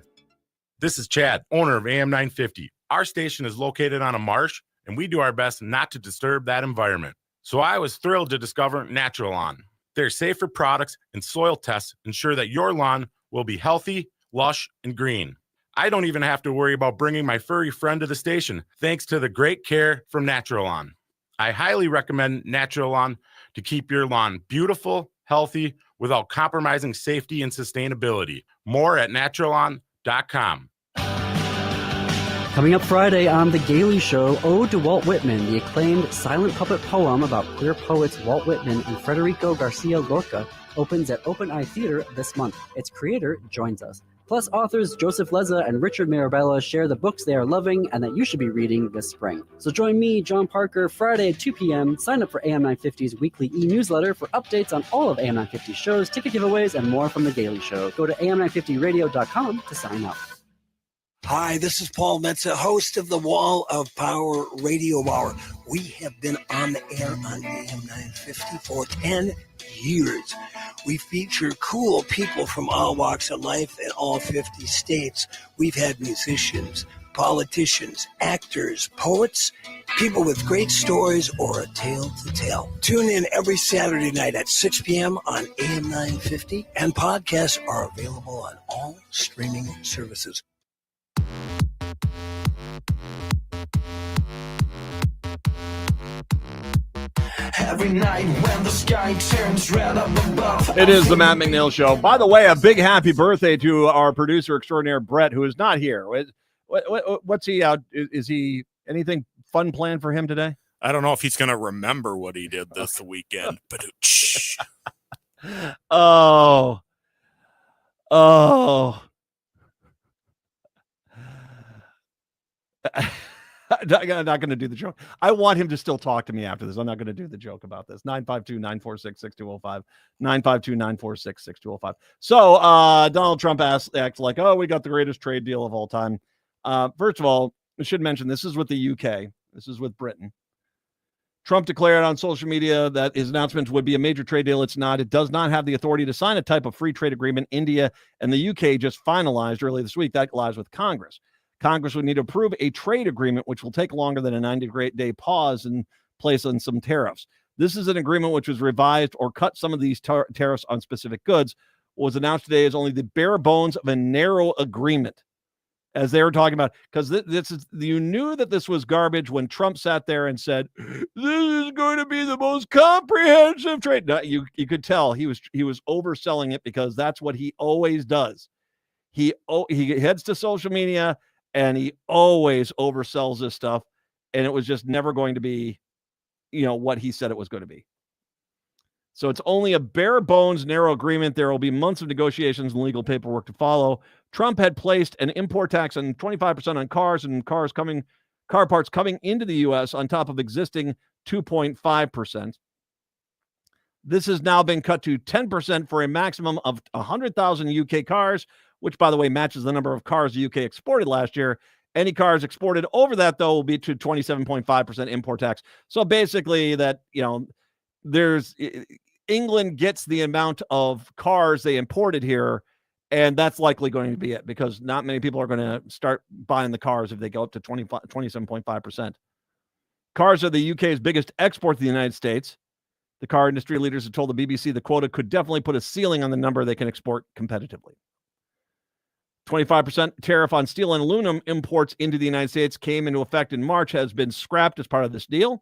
This is Chad, owner of AM 950. Our station is located on a marsh, and we do our best not to disturb that environment. So I was thrilled to discover Naturalon. Their safer products and soil tests ensure that your lawn will be healthy, lush, and green. I don't even have to worry about bringing my furry friend to the station, thanks to the great care from Natural Lawn. I highly recommend Natural Lawn to keep your lawn beautiful, healthy, without compromising safety and sustainability. More at naturalawn.com. Coming up Friday on The Gailey Show, Ode to Walt Whitman, the acclaimed silent puppet poem about queer poets Walt Whitman and Federico Garcia Lorca, opens at Open Eye Theater this month. Its creator joins us. Plus, authors Joseph Leza and Richard Mirabella share the books they are loving and that you should be reading this spring. So join me, John Parker, Friday at 2 p.m. Sign up for AM 950's weekly e-newsletter for updates on all of AM 950's shows, ticket giveaways, and more from The Gailey Show. Go to am950radio.com to sign up. Hi, this is Paul Metza, host of the Wall of Power Radio Hour. We have been on the air on AM 950 for 10 years. We feature cool people from all walks of life in all 50 states. We've had musicians, politicians, actors, poets, people with great stories or a tale to tell. Tune in every Saturday night at 6 p.m. on AM 950, and podcasts are available on all streaming services. Every night when the sky turns red up above. It is the Matt McNeil Show. By the way, a big happy birthday to our producer extraordinaire, Brett, who is not here. What's he out? Is he anything fun planned for him today? I don't know if he's going to remember what he did this weekend. But Oh. I'm not going to do the joke. I want him to still talk to me after this. I'm not going to do the joke about this. 952-946-6205. 952-946-6205. So Donald Trump acts like, oh, we got the greatest trade deal of all time. First of all, I should mention this is with the UK. This is with Britain. Trump declared on social media that his announcement would be a major trade deal. It's not. It does not have the authority to sign a type of free trade agreement India and the UK just finalized earlier this week. That lies with Congress. Congress would need to approve a trade agreement, which will take longer than a 90-day pause in place on some tariffs. This is an agreement which was revised or cut some of these tariffs on specific goods. What was announced today is only the bare bones of a narrow agreement, as they were talking about, because you knew that this was garbage when Trump sat there and said, this is going to be the most comprehensive trade. No, you could tell he was overselling it, because that's what he always does. He heads to social media and he always oversells this stuff, and it was just never going to be, what he said it was going to be. So it's only a bare bones, narrow agreement. There will be months of negotiations and legal paperwork to follow. Trump had placed an import tax on 25% on cars and car parts coming into the U.S. on top of existing 2.5%. This has now been cut to 10% for a maximum of 100,000 UK cars, which, by the way, matches the number of cars the UK exported last year. Any cars exported over that, though, will be to 27.5% import tax. So basically that, England gets the amount of cars they imported here, and that's likely going to be it, because not many people are going to start buying the cars if they go up to 27.5%. Cars are the UK's biggest export to the United States. The car industry leaders have told the BBC the quota could definitely put a ceiling on the number they can export competitively. 25% tariff on steel and aluminum imports into the United States came into effect in March, has been scrapped as part of this deal.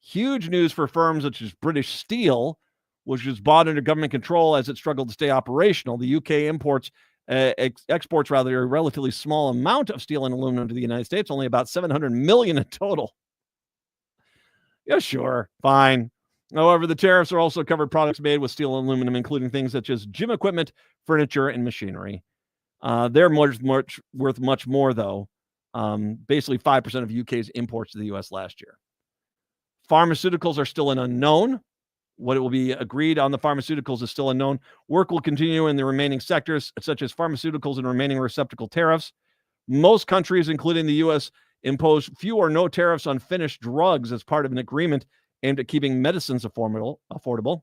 Huge news for firms such as British Steel, which was bought under government control as it struggled to stay operational. The UK exports a relatively small amount of steel and aluminum to the United States, only about 700 million in total. Yeah, sure, fine. However, the tariffs are also covered products made with steel and aluminum, including things such as gym equipment, furniture, and machinery. They're worth much more, though. Basically 5% of UK's imports to the US last year. Pharmaceuticals are still an unknown. What it will be agreed on the pharmaceuticals is still unknown. Work will continue in the remaining sectors, such as pharmaceuticals and remaining reciprocal tariffs. Most countries, including the US, impose few or no tariffs on finished drugs as part of an agreement aimed at keeping medicines affordable.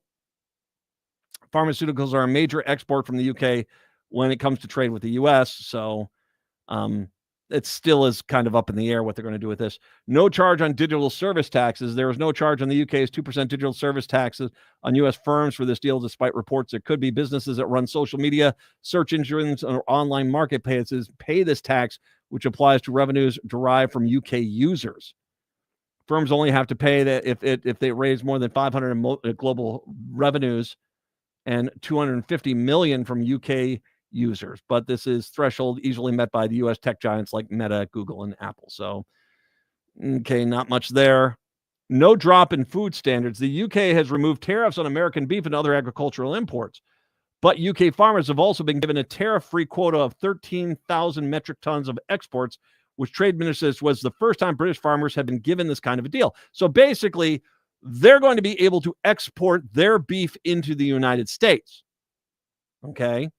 Pharmaceuticals are a major export from the UK when it comes to trade with the US. So it still is kind of up in the air what they're going to do with this. No charge on digital service taxes. There was no charge on the UK's 2% digital service taxes on U.S. firms for this deal, despite reports there could be businesses that run social media, search engines, or online marketplaces pay this tax, which applies to revenues derived from UK users. Firms only have to pay that if they raise more than 500 in global revenues and 250 million from UK users. But this is threshold easily met by the U.S. tech giants like Meta, Google, and Apple. So, okay, not much there. No drop in food standards. The UK has removed tariffs on American beef and other agricultural imports. But UK farmers have also been given a tariff-free quota of 13,000 metric tons of exports, which trade minister says was the first time British farmers have been given this kind of a deal. So basically, they're going to be able to export their beef into the United States. Okay?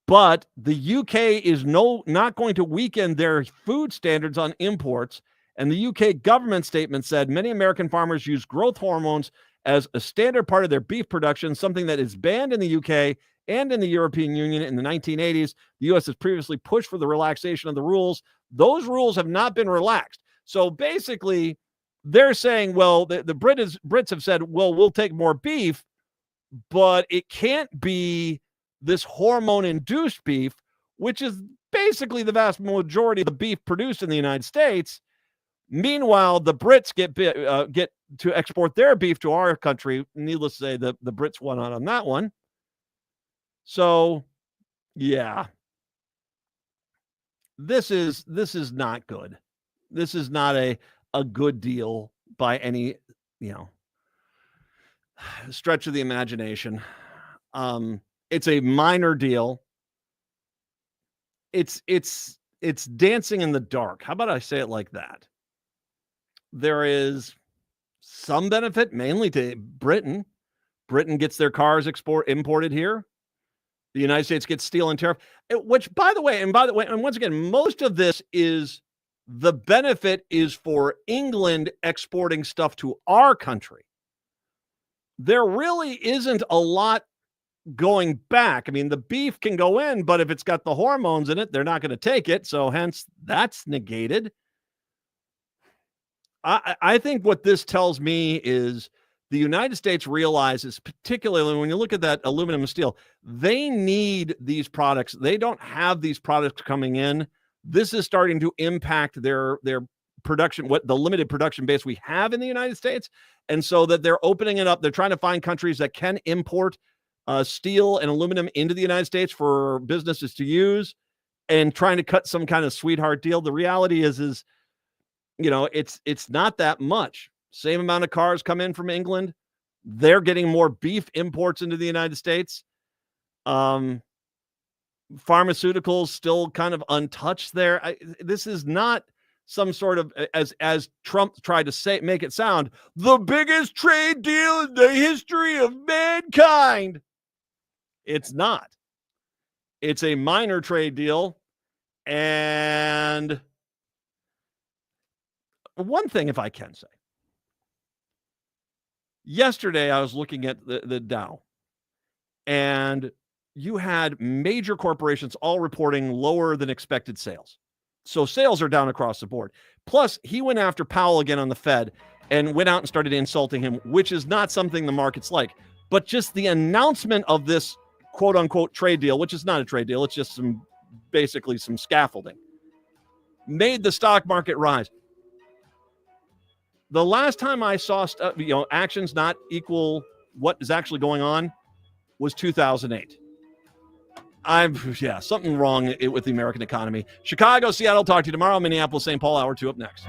But the UK is not going to weaken their food standards on imports. And the UK government statement said many American farmers use growth hormones as a standard part of their beef production, something that is banned in the UK and in the European Union in the 1980s. The US has previously pushed for the relaxation of the rules. Those rules have not been relaxed. So basically, they're saying, well, the Brits have said, well, we'll take more beef, but it can't be this hormone-induced beef, which is basically the vast majority of the beef produced in the United States. Meanwhile, the Brits get to export their beef to our country. Needless to say, the Brits won out on that one. So, yeah, this is not good. This is not a good deal by any stretch of the imagination. It's a minor deal. It's dancing in the dark. How about I say it like that? There is some benefit, mainly to Britain. Britain gets their cars imported here. The United States gets steel and tariff, which, by the way, and once again, most of this is the benefit is for England exporting stuff to our country. There really isn't a lot going back. I mean, the beef can go in, but if it's got the hormones in it, they're not going to take it. So hence that's negated. I think what this tells me is the United States realizes, particularly when you look at that aluminum and steel, they need these products. They don't have these products coming in. This is starting to impact their production, what the limited production base we have in the United States. And so that they're opening it up. They're trying to find countries that can import steel and aluminum into the United States for businesses to use and trying to cut some kind of sweetheart deal. The reality is it's not that much. Same amount of cars come in from England. They're getting more beef imports into the United States. Pharmaceuticals still kind of untouched there. This is not some sort of, as Trump tried to make it sound, the biggest trade deal in the history of mankind. It's not. It's a minor trade deal. And one thing, if I can say, yesterday I was looking at the Dow, and you had major corporations all reporting lower than expected sales. So sales are down across the board. Plus, he went after Powell again on the Fed and went out and started insulting him, which is not something the market's like. But just the announcement of this quote unquote trade deal, which is not a trade deal, it's just basically some scaffolding, made the stock market rise. The last time I saw actions not equal what is actually going on was 2008. Something wrong with the American economy. Chicago, Seattle, talk to you tomorrow. Minneapolis, St. Paul, hour 2 up next.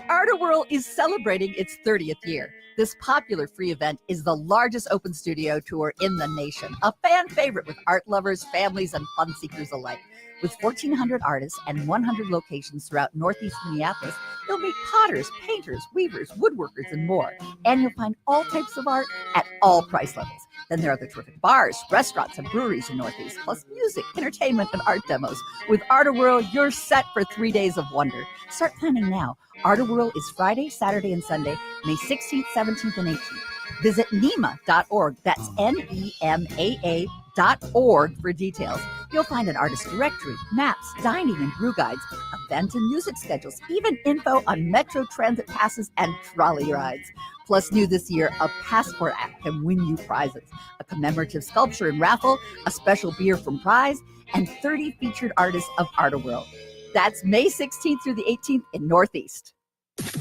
Arterworld is celebrating its 30th year. This popular free event is the largest open studio tour in the nation, a fan favorite with art lovers, families, and fun seekers alike. With 1,400 artists and 100 locations throughout Northeast Minneapolis, you'll meet potters, painters, weavers, woodworkers, and more. And you'll find all types of art at all price levels. Then there are the terrific bars, restaurants, and breweries in Northeast, plus music, entertainment, and art demos. With Arterworld, you're set for 3 days of wonder. Start planning now. Arterworld is Friday, Saturday, and Sunday, May 16th, 17th, and 18th. Visit NEMA.org. That's NEMAA.org McNeil.org for details. You'll find an artist directory, maps, dining and brew guides, event and music schedules, even info on Metro Transit passes and trolley rides. Plus, new this year, a passport app can win you prizes, a commemorative sculpture and raffle, a special beer from Prize, and 30 featured artists of Art-A-World. That's May 16th through the 18th in Northeast.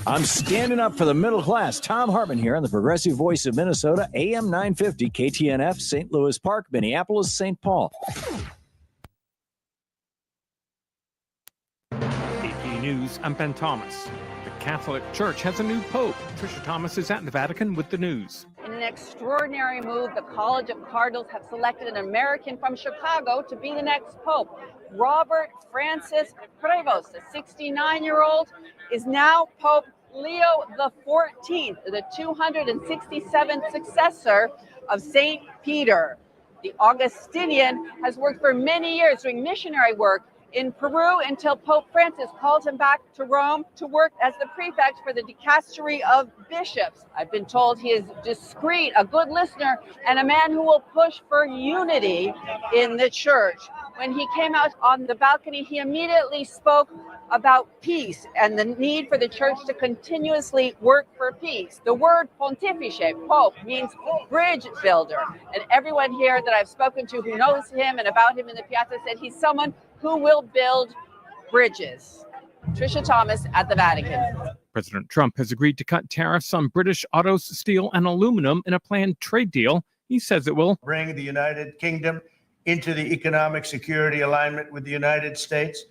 I'm standing up for the middle class. Tom Hartman here on the Progressive Voice of Minnesota, AM 950, KTNF, St. Louis Park, Minneapolis, St. Paul. AP News, I'm Ben Thomas. The Catholic Church has a new pope. Tricia Thomas is at the Vatican with the news. In an extraordinary move, the College of Cardinals have selected an American from Chicago to be the next pope. Robert Francis Prevost, the 69-year-old, is now Pope Leo XIV, the 267th successor of St. Peter. The Augustinian has worked for many years doing missionary work in Peru until Pope Francis called him back to Rome to work as the prefect for the dicastery of bishops. I've been told he is discreet, a good listener, and a man who will push for unity in the church. When he came out on the balcony, he immediately spoke about peace and the need for the church to continuously work for peace. The word pontifice, pope, means bridge builder. And everyone here that I've spoken to who knows him and about him in the piazza said he's someone who will build bridges. Tricia Thomas at the Vatican. President Trump has agreed to cut tariffs on British autos, steel, and aluminum in a planned trade deal. He says it will bring the United Kingdom into the economic security alignment with the United States.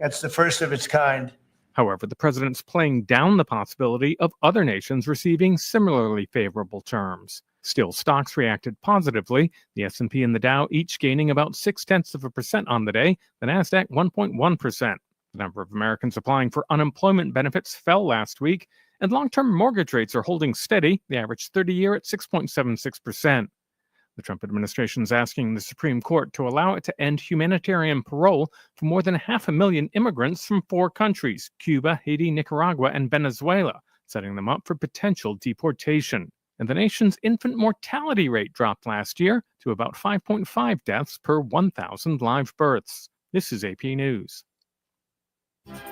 That's the first of its kind. However, the president's playing down the possibility of other nations receiving similarly favorable terms. Still, stocks reacted positively, the S&P and the Dow each gaining about 0.6% on the day, the Nasdaq 1.1%. The number of Americans applying for unemployment benefits fell last week, and long-term mortgage rates are holding steady, the average 30-year at 6.76%. The Trump administration is asking the Supreme Court to allow it to end humanitarian parole for more than 500,000 immigrants from 4 countries, Cuba, Haiti, Nicaragua, and Venezuela, setting them up for potential deportation. And the nation's infant mortality rate dropped last year to about 5.5 deaths per 1,000 live births. This is AP News.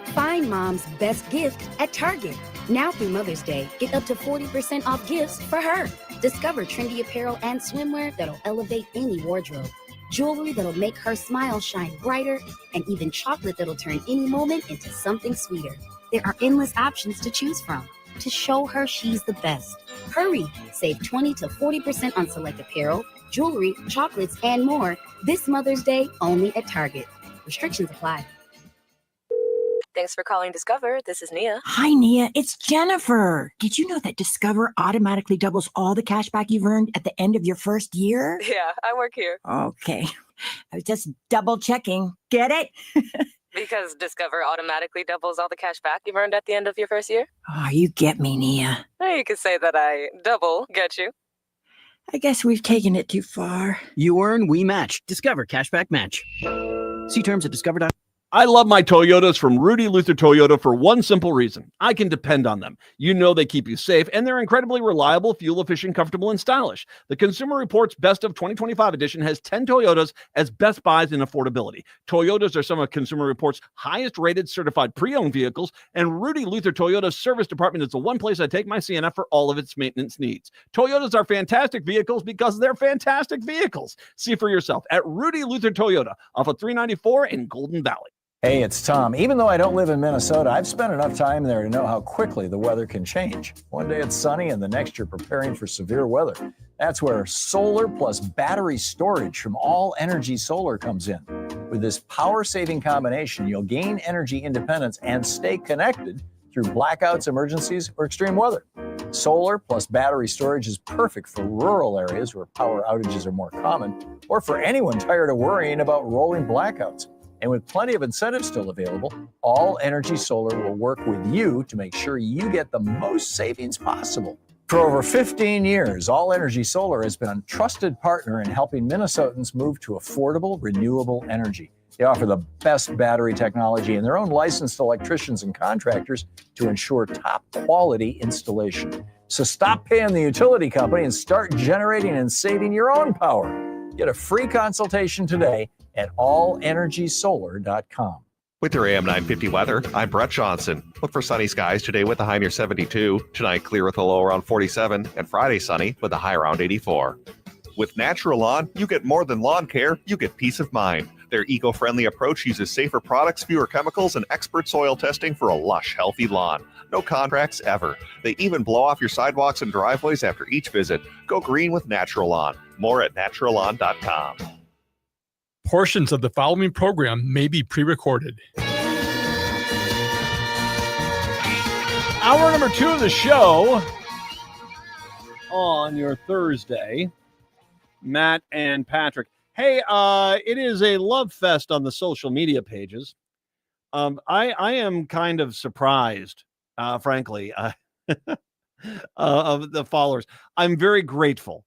Find mom's best gift at Target. Now through Mother's Day, get up to 40% off gifts for her. Discover trendy apparel and swimwear that'll elevate any wardrobe. Jewelry that'll make her smile shine brighter, and even chocolate that'll turn any moment into something sweeter. There are endless options to choose from to show her she's the best. Hurry! Save 20 to 40% on select apparel, jewelry, chocolates, and more this Mother's Day only at Target. Restrictions apply. Thanks for calling Discover. This is Nia. Hi, Nia. It's Jennifer. Did you know that Discover automatically doubles all the cash back you've earned at the end of your first year? Yeah, I work here. Okay. I was just double checking. Get it? Because Discover automatically doubles all the cash back you've earned at the end of your first year? Oh, you get me, Nia. You could say that I double get you. I guess we've taken it too far. You earn, we match. Discover Cashback Match. See terms at discover.com. I love my Toyotas from Rudy Luther Toyota for one simple reason. I can depend on them. You know they keep you safe, and they're incredibly reliable, fuel-efficient, comfortable, and stylish. The Consumer Reports Best of 2025 edition has 10 Toyotas as best buys in affordability. Toyotas are some of Consumer Reports' highest-rated certified pre-owned vehicles, and Rudy Luther Toyota's service department is the one place I take my Sienna for all of its maintenance needs. Toyotas are fantastic vehicles because they're fantastic vehicles. See for yourself at Rudy Luther Toyota off of 394 in Golden Valley. Hey, it's Tom. Even though I don't live in Minnesota, I've spent enough time there to know how quickly the weather can change. One day it's sunny and the next you're preparing for severe weather. That's where solar plus battery storage from All Energy Solar comes in. With this power-saving combination, you'll gain energy independence and stay connected through blackouts, emergencies, or extreme weather. Solar plus battery storage is perfect for rural areas where power outages are more common, or for anyone tired of worrying about rolling blackouts. And with plenty of incentives still available, All Energy Solar will work with you to make sure you get the most savings possible. For over 15 years, All Energy Solar has been a trusted partner in helping Minnesotans move to affordable, renewable energy. They offer the best battery technology and their own licensed electricians and contractors to ensure top quality installation. So stop paying the utility company and start generating and saving your own power. Get a free consultation today at allenergysolar.com. With your AM 950 weather, I'm Brett Johnson. Look for sunny skies today with a high near 72. Tonight, clear with a low around 47. And Friday, sunny with a high around 84. With Natural Lawn, you get more than lawn care, you get peace of mind. Their eco-friendly approach uses safer products, fewer chemicals, and expert soil testing for a lush, healthy lawn. No contracts ever. They even blow off your sidewalks and driveways after each visit. Go green with Natural Lawn. More at naturallawn.com. Portions of the following program may be pre-recorded. Hour number 2 of the show on your Thursday. Matt and Patrick. Hey, it is a love fest on the social media pages. I am kind of surprised, frankly, of the followers. I'm very grateful.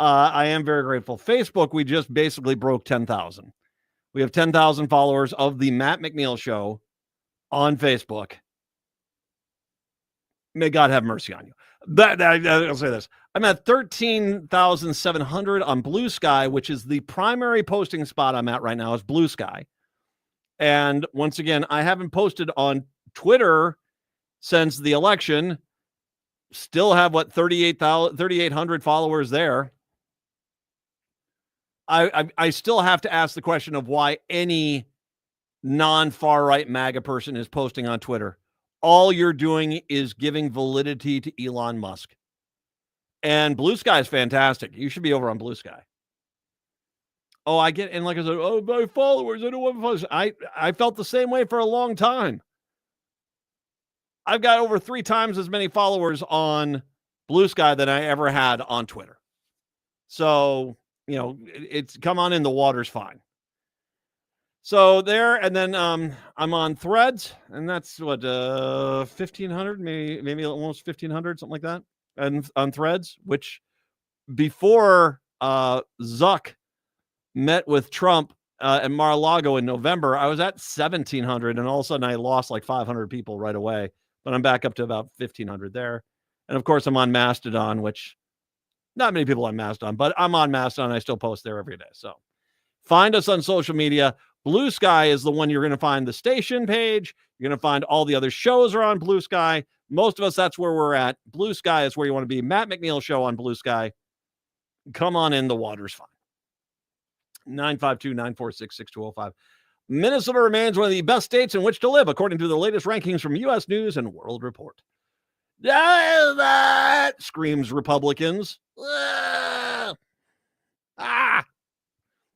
I am very grateful. Facebook, we just basically broke 10,000. We have 10,000 followers of the Matt McNeil Show on Facebook. May God have mercy on you. I'll say this. I'm at 13,700 on Blue Sky, which is the primary posting spot I'm at right now is Blue Sky. And once again, I haven't posted on Twitter since the election. Still have, 3,800 followers there. I still have to ask the question of why any non-far right MAGA person is posting on Twitter. All you're doing is giving validity to Elon Musk. And Blue Sky is fantastic. You should be over on Blue Sky. Oh, I get, and like I said, oh, my followers, I don't want followers. I felt the same way for a long time. I've got over 3 times as many followers on Blue Sky than I ever had on Twitter. So, it's come on in, the water's fine. So there, and then I'm on Threads, and that's 1,500, maybe almost 1,500, something like that, and on Threads, which before Zuck met with Trump at Mar-a-Lago in November, I was at 1,700, and all of a sudden I lost like 500 people right away, but I'm back up to about 1,500 there. And of course, I'm on Mastodon, which not many people on Mastodon, but I'm on Mastodon. I still post there every day. So find us on social media. Blue Sky is the one you're going to find the station page. You're going to find all the other shows are on Blue Sky. Most of us, that's where we're at. Blue Sky is where you want to be. Matt McNeil Show on Blue Sky. Come on in. The water's fine. 952-946-6205. Minnesota remains one of the best states in which to live, according to the latest rankings from U.S. News and World Report. That screams Republicans.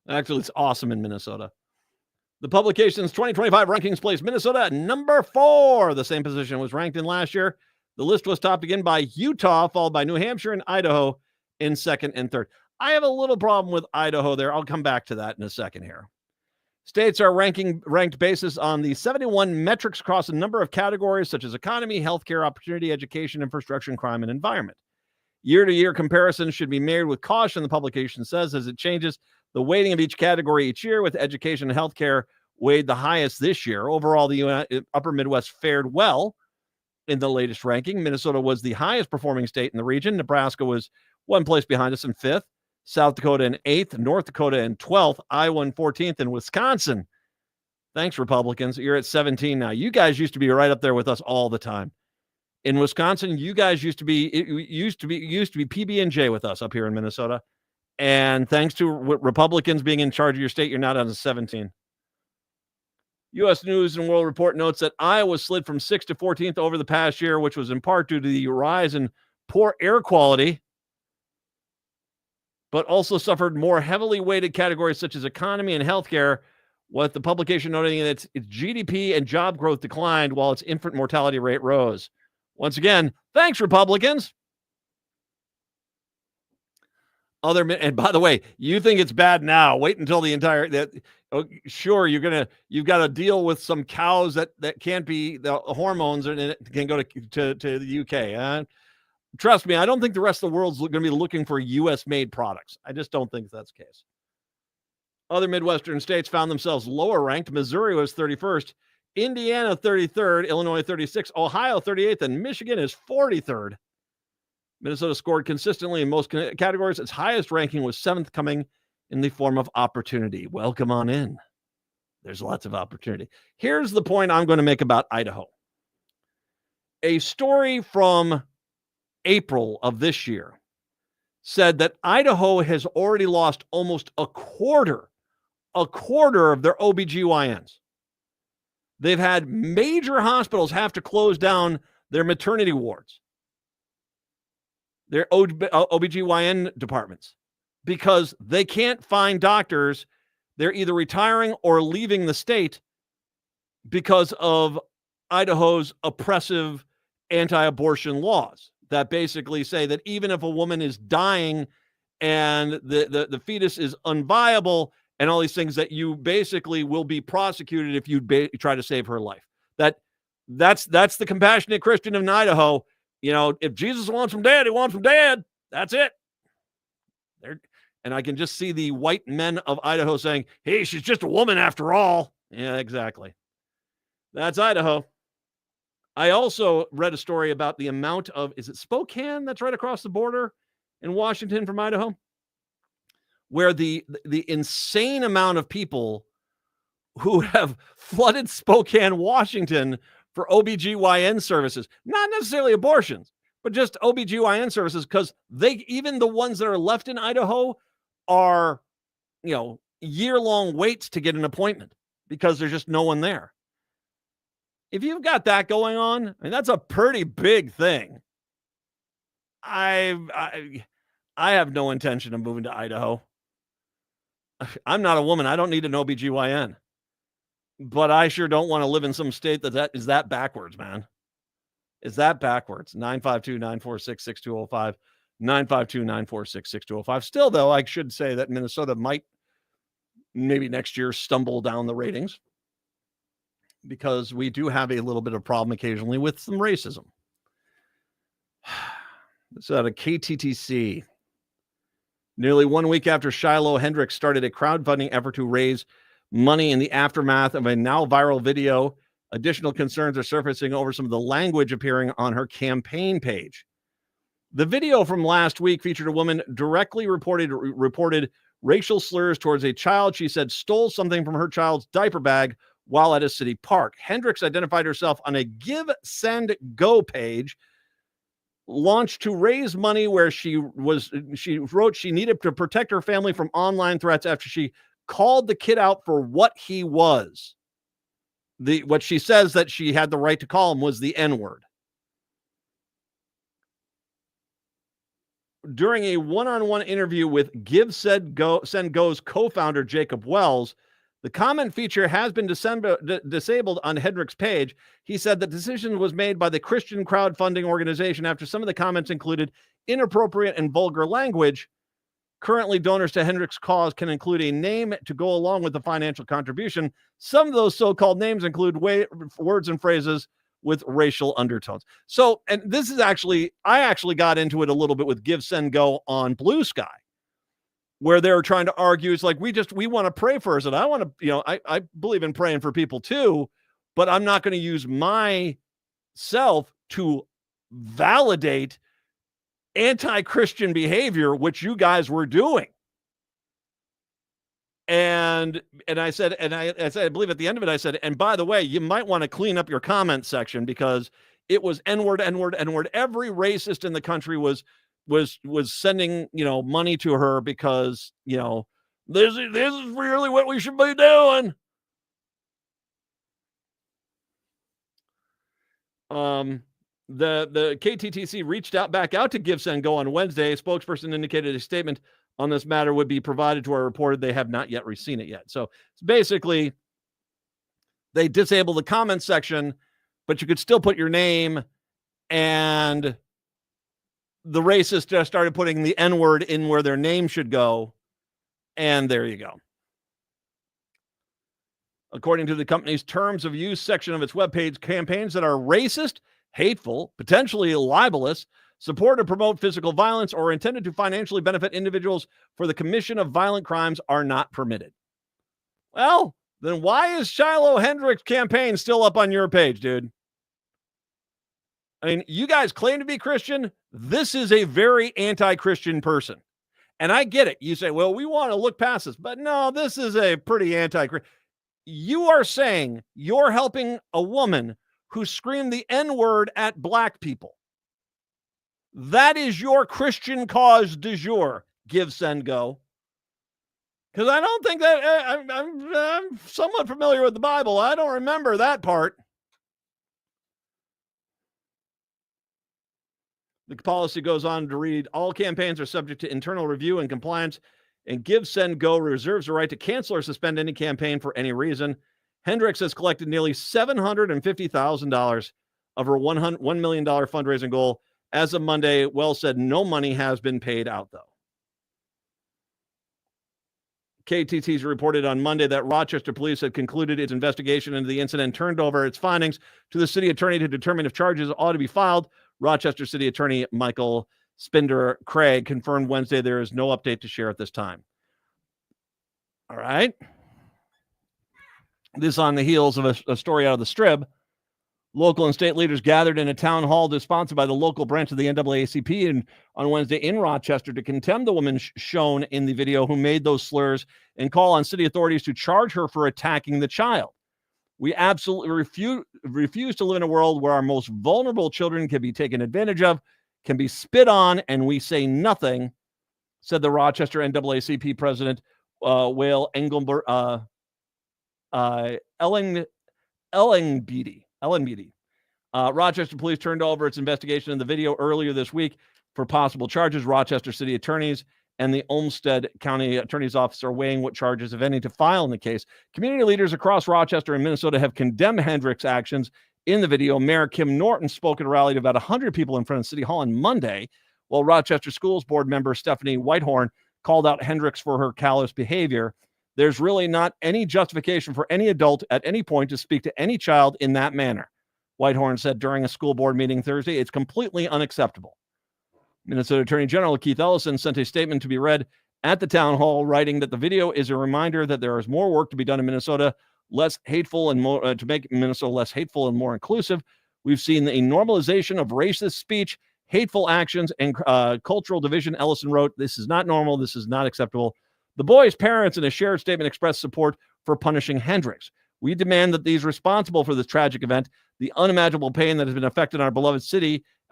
Actually, it's awesome in Minnesota. The publication's 2025 rankings placed Minnesota at number 4. The same position was ranked in last year. The list was topped again by Utah, followed by New Hampshire and Idaho in second and third. I have a little problem with Idaho there. I'll come back to that in a second here. States are ranked basis on the 71 metrics across a number of categories such as economy, healthcare, opportunity, education, infrastructure, crime, and environment. Year-to-year comparisons should be made with caution, the publication says, as it changes the weighting of each category each year, with education and healthcare weighed the highest this year. Overall, the upper Midwest fared well in the latest ranking. Minnesota was the highest performing state in the region. Nebraska was one place behind us in 5th. South Dakota in 8th, North Dakota in 12th, Iowa in 14th, and Wisconsin. Thanks, Republicans. You're at 17 now. You guys used to be right up there with us all the time. In Wisconsin, you guys used to be PB&J with us up here in Minnesota. And thanks to Republicans being in charge of your state, you're not on a 17. U.S. News and World Report notes that Iowa slid from 6th to 14th over the past year, which was in part due to the rise in poor air quality, but also suffered more heavily weighted categories such as economy and healthcare, with the publication noting that its GDP and job growth declined while its infant mortality rate rose. Once again, thanks, Republicans. And by the way, you think it's bad now. Wait until the entire sure, you've got to deal with some cows that can't be the hormones and it can go to the UK. Trust me, I don't think the rest of the world's going to be looking for U.S. made products. I just don't think that's the case. Other Midwestern states found themselves lower ranked. Missouri was 31st, Indiana 33rd, Illinois 36th, Ohio 38th, and Michigan is 43rd. Minnesota scored consistently in most categories. Its highest ranking was 7th, coming in the form of opportunity. Welcome on in. There's lots of opportunity. Here's the point I'm going to make about Idaho. A story from April of this year said that Idaho has already lost almost a quarter of their OBGYNs. They've had major hospitals have to close down their maternity wards, their OBGYN departments, because they can't find doctors. They're either retiring or leaving the state because of Idaho's oppressive anti-abortion laws that basically say that even if a woman is dying and the fetus is unviable and all these things, that you basically will be prosecuted if you try to save her life. That's the compassionate Christian of Idaho. You know, if Jesus wants him dead, he wants him dead. That's it. And I can just see the white men of Idaho saying, hey, she's just a woman after all. Yeah, exactly. That's Idaho. I also read a story about the amount of, is it Spokane that's right across the border in Washington from Idaho? Where the insane amount of people who have flooded Spokane, Washington for OBGYN services, not necessarily abortions, but just OBGYN services, because even the ones that are left in Idaho are, year-long waits to get an appointment because there's just no one there. If you've got that going on, I mean, that's a pretty big thing. I have no intention of moving to Idaho. I'm not a woman. I don't need an OBGYN. But I sure don't want to live in some state that is that backwards, man. Is that backwards? 952-946-6205. 952-946-6205. Still, though, I should say that Minnesota might maybe next year stumble down the ratings because we do have a little bit of problem occasionally with some racism. It's out of KTTC. Nearly 1 week after Shiloh Hendricks started a crowdfunding effort to raise money in the aftermath of a now viral video, additional concerns are surfacing over some of the language appearing on her campaign page. The video from last week featured a woman directly reported racial slurs towards a child she said stole something from her child's diaper bag while at a city park. Hendricks identified herself on a Give, Send, Go page launched to raise money, where she wrote she needed to protect her family from online threats after she called the kid out for what he was. What she says that she had the right to call him was the N-word. During a one-on-one interview with Give, Send, Go's co-founder Jacob Wells, the comment feature has been disabled on Hendricks' page. He said the decision was made by the Christian crowdfunding organization after some of the comments included inappropriate and vulgar language. Currently, donors to Hendricks' cause can include a name to go along with the financial contribution. Some of those so-called names include words and phrases with racial undertones. So, and this is I actually got into it a little bit with Give, Send, Go on Blue Sky, where they're trying to argue, it's like, we want to pray first. And I want to, I believe in praying for people too, but I'm not going to use myself to validate anti-Christian behavior, which you guys were doing. And I said, I believe at the end of it, I said, and by the way, you might want to clean up your comment section because it was N-word, N-word, N-word. Every racist in the country was sending, money to her because, this is really what we should be doing. The KTTC reached back out to Give, Send, Go on Wednesday. A spokesperson indicated a statement on this matter would be provided to our reporter. They have not yet seen it yet. So it's basically, they disabled the comment section, but you could still put your name, and the racists just started putting the N-word in where their name should go. And there you go. According to the company's terms of use section of its webpage, campaigns that are racist, hateful, potentially libelous, support or promote physical violence, or intended to financially benefit individuals for the commission of violent crimes are not permitted. Well, then why is Shiloh Hendricks' campaign still up on your page, dude? I mean, you guys claim to be Christian. This is a very anti-Christian person. And I get it. You say, well, we want to look past this. But no, this is a pretty anti-Christian. You are saying you're helping a woman who screamed the N-word at black people. That is your Christian cause du jour. Give, send, go. Because I don't think that I'm somewhat familiar with the Bible. I don't remember that part. The policy goes on to read, all campaigns are subject to internal review and compliance, and Give, Send, Go reserves the right to cancel or suspend any campaign for any reason. Hendricks has collected nearly $750,000 of her $1 million fundraising goal. As of Monday, Wells said no money has been paid out, though. KTT's reported on Monday that Rochester police had concluded its investigation into the incident and turned over its findings to the city attorney to determine if charges ought to be filed. Rochester City Attorney Michael Spinder Craig confirmed Wednesday there is no update to share at this time. All right. This on the heels of a story out of the Strib. Local and state leaders gathered in a town hall sponsored by the local branch of the NAACP on Wednesday in Rochester to condemn the woman shown in the video who made those slurs and call on city authorities to charge her for attacking the child. We absolutely refuse to live in a world where our most vulnerable children can be taken advantage of, can be spit on, and we say nothing, said the Rochester NAACP president, Wale Ellenbeatty. Rochester police turned over its investigation of the video earlier this week for possible charges. Rochester city attorneys and the Olmsted County Attorney's Office are weighing what charges, if any, to file in the case. Community leaders across Rochester and Minnesota have condemned Hendricks' actions in the video. Mayor Kim Norton spoke at a rally to about 100 people in front of City Hall on Monday, while Rochester Schools Board member Stephanie Whitehorn called out Hendricks for her callous behavior. There's really not any justification for any adult at any point to speak to any child in that manner, Whitehorn said during a school board meeting Thursday. It's completely unacceptable. Minnesota Attorney General Keith Ellison sent a statement to be read at the town hall, writing that the video is a reminder that there is more work to be done in Minnesota, less hateful and more to make Minnesota less hateful and more inclusive. We've seen a normalization of racist speech, hateful actions, and cultural division. Ellison wrote, "This is not normal. This is not acceptable." The boy's parents in a shared statement expressed support for punishing Hendricks. We demand that these responsible for this tragic event, the unimaginable pain that has been affected on our beloved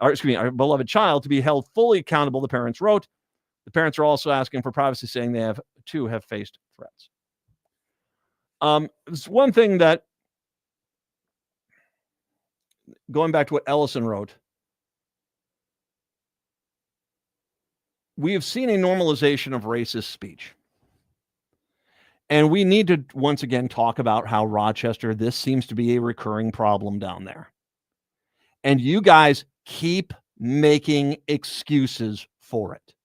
our beloved child, to be held fully accountable, the parents wrote. The parents are also asking for privacy, saying they have faced threats. It's one thing that, going back to what Ellison wrote, we have seen a normalization of racist speech. And we need to once again talk about how Rochester, this seems to be a recurring problem down there. And you guys keep making excuses for it.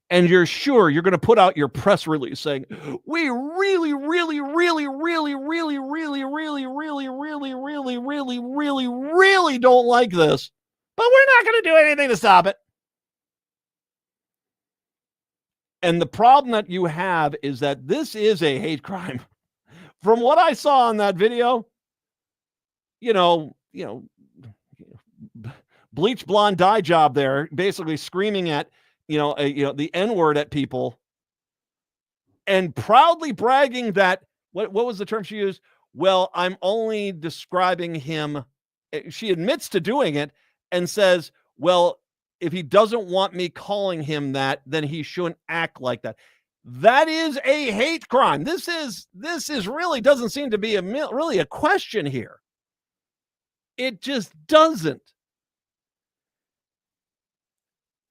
And you're sure you're going to put out your press release saying, we really, really, really, really, really, really, really, really, really, really, really, really, really don't like this, but we're not going to do anything to stop it. And the problem that you have is that this is a hate crime. From what I saw on that video, bleach blonde dye job there, basically screaming at, the N-word at people and proudly bragging that, what was the term she used? Well, I'm only describing him. She admits to doing it and says, well, if he doesn't want me calling him that, then he shouldn't act like that. That is a hate crime. This is really doesn't seem to be really a question here. It just doesn't.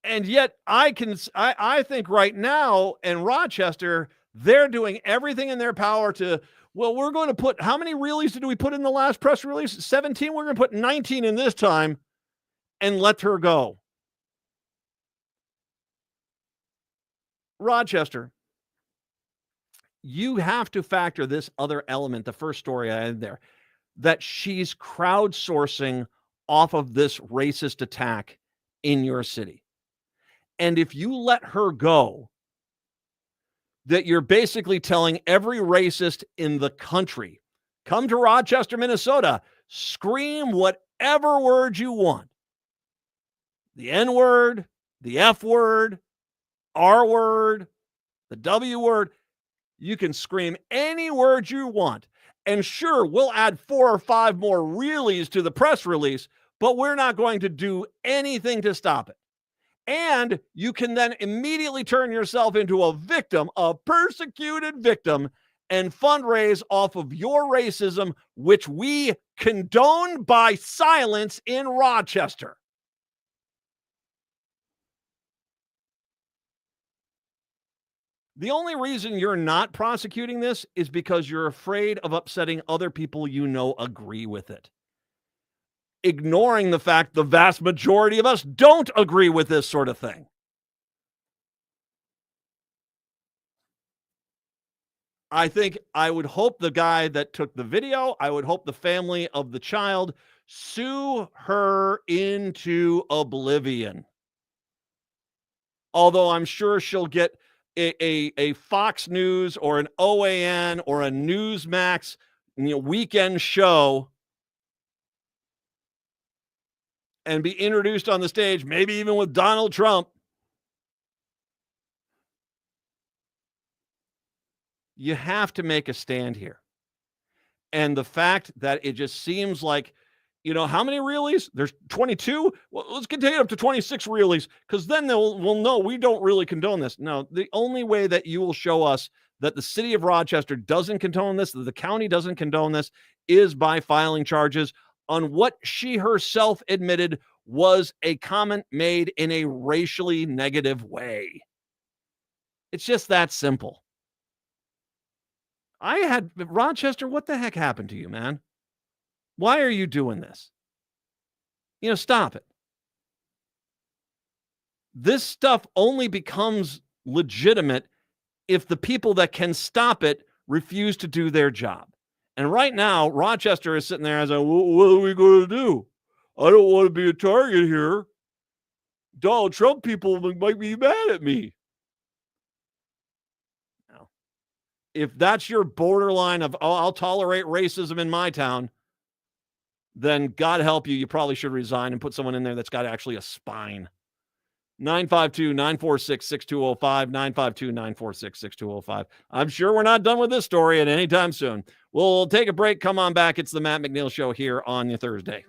And yet I think right now in Rochester, they're doing everything in their power to, well, we're going to put, how many reelies did we put in the last press release? 17. We're going to put 19 in this time and let her go. Rochester, you have to factor this other element, the first story I had there, that she's crowdsourcing off of this racist attack in your city. And if you let her go, that you're basically telling every racist in the country, come to Rochester, Minnesota, scream whatever word you want. The N-word, the F-word, R word, the W word. You can scream any word you want. And sure, we'll add 4 or 5 more reallys to the press release, but we're not going to do anything to stop it. And you can then immediately turn yourself into a victim, a persecuted victim, and fundraise off of your racism, which we condone by silence in Rochester. The only reason you're not prosecuting this is because you're afraid of upsetting other people you know agree with it. Ignoring the fact the vast majority of us don't agree with this sort of thing. I would hope the guy that took the video, I would hope the family of the child sue her into oblivion. Although I'm sure she'll get a Fox News or an OAN or a Newsmax weekend show and be introduced on the stage, maybe even with Donald Trump. You have to make a stand here. And the fact that it just seems like, how many reallys? There's 22? Well, let's continue up to 26 reallys, because then we'll know we don't really condone this. No, the only way that you will show us that the city of Rochester doesn't condone this, that the county doesn't condone this, is by filing charges on what she herself admitted was a comment made in a racially negative way. It's just that simple. Rochester, what the heck happened to you, man? Why are you doing this? Stop it. This stuff only becomes legitimate if the people that can stop it refuse to do their job. And right now, Rochester is sitting there and saying, what are we going to do? I don't want to be a target here. Donald Trump people might be mad at me. No. If that's your borderline of, I'll tolerate racism in my town, then God help you, you probably should resign and put someone in there that's got actually a spine. 952-946-6205, 952-946-6205. I'm sure we're not done with this story at any time soon. We'll take a break. Come on back. It's the Matt McNeil Show here on your Thursday.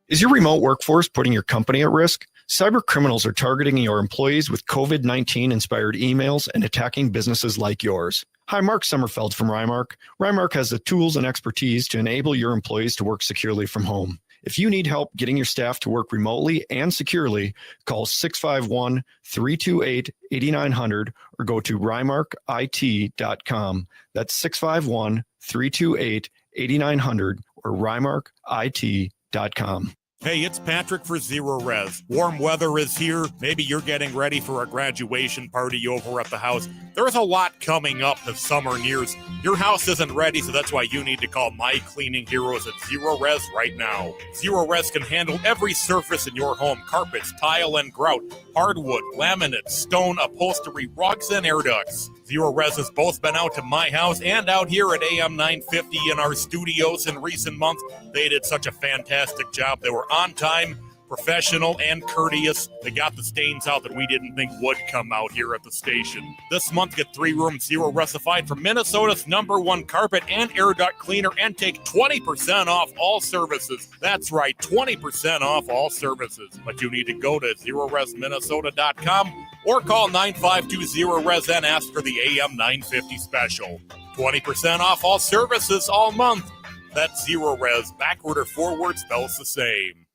Is your remote workforce putting your company at risk? Cyber criminals are targeting your employees with COVID-19 inspired emails and attacking businesses like yours. Hi, Mark Sommerfeld from Rymark. Rymark has the tools and expertise to enable your employees to work securely from home. If you need help getting your staff to work remotely and securely, call 651-328-8900 or go to rymarkit.com. That's 651-328-8900 or rymarkit.com. Hey, it's Patrick for Zero Res. Warm weather is here. Maybe you're getting ready for a graduation party over at the house. There's a lot coming up as summer nears. Your house isn't ready, so that's why you need to call my cleaning heroes at Zero Res right now. Zero Res can handle every surface in your home: carpets, tile and grout, hardwood, laminate, stone, upholstery, rugs, and air ducts. Zero Res has both been out to my house and out here at AM 950 in our studios in recent months. They did such a fantastic job. They were on time, professional, and courteous. They got the stains out that we didn't think would come out here at the station. This month, get 3-room Zero Resified from Minnesota's #1 carpet and air duct cleaner and take 20% off all services. That's right, 20% off all services. But you need to go to ZeroResMinnesota.com or call 952-0-RES and ask for the AM 950 special. 20% off all services all month. That's Zero Res. Backward or forward spells the same.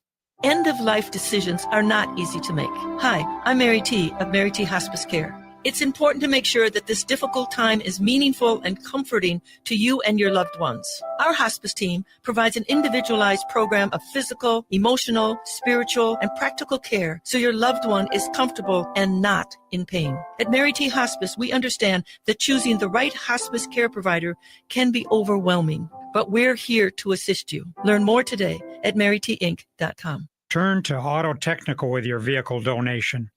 End-of-life decisions are not easy to make. Hi, I'm Mary T. of Mary T. Hospice Care. It's important to make sure that this difficult time is meaningful and comforting to you and your loved ones. Our hospice team provides an individualized program of physical, emotional, spiritual, and practical care so your loved one is comfortable and not in pain. At Mary T. Hospice, we understand that choosing the right hospice care provider can be overwhelming, but we're here to assist you. Learn more today at marytinc.com. Turn to Auto Technical with your vehicle donation.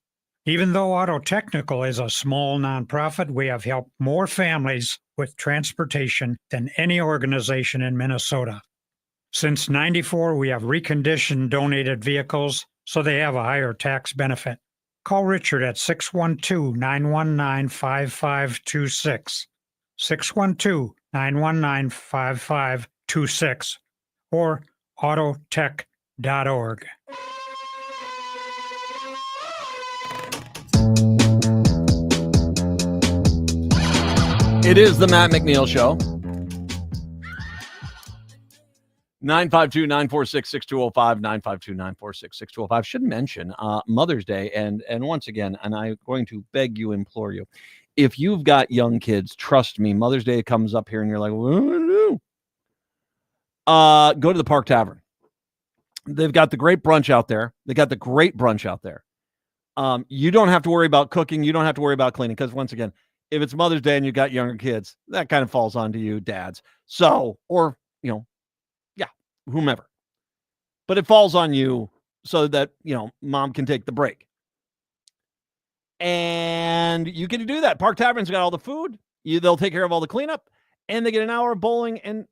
Even though Auto Technical is a small nonprofit, we have helped more families with transportation than any organization in Minnesota. Since '94, we have reconditioned donated vehicles, so they have a higher tax benefit. Call Richard at 612-919-5526, 612-919-5526, or autotech.org. It is the Matt McNeil Show. 952-946-6205, 952-946-6205. Should mention Mother's Day, and once again, and I'm going to beg you, implore you, if you've got young kids, trust me, Mother's Day comes up here and you're like, what do I do? Go to the Park Tavern. They've got the great brunch out there. You don't have to worry about cooking. You don't have to worry about cleaning, because once again, if it's Mother's Day and you got younger kids, that kind of falls onto you, dads. So, or, whomever. But it falls on you so that, mom can take the break. And you can do that. Park Tavern's got all the food. They'll take care of all the cleanup, and they get an hour of bowling. And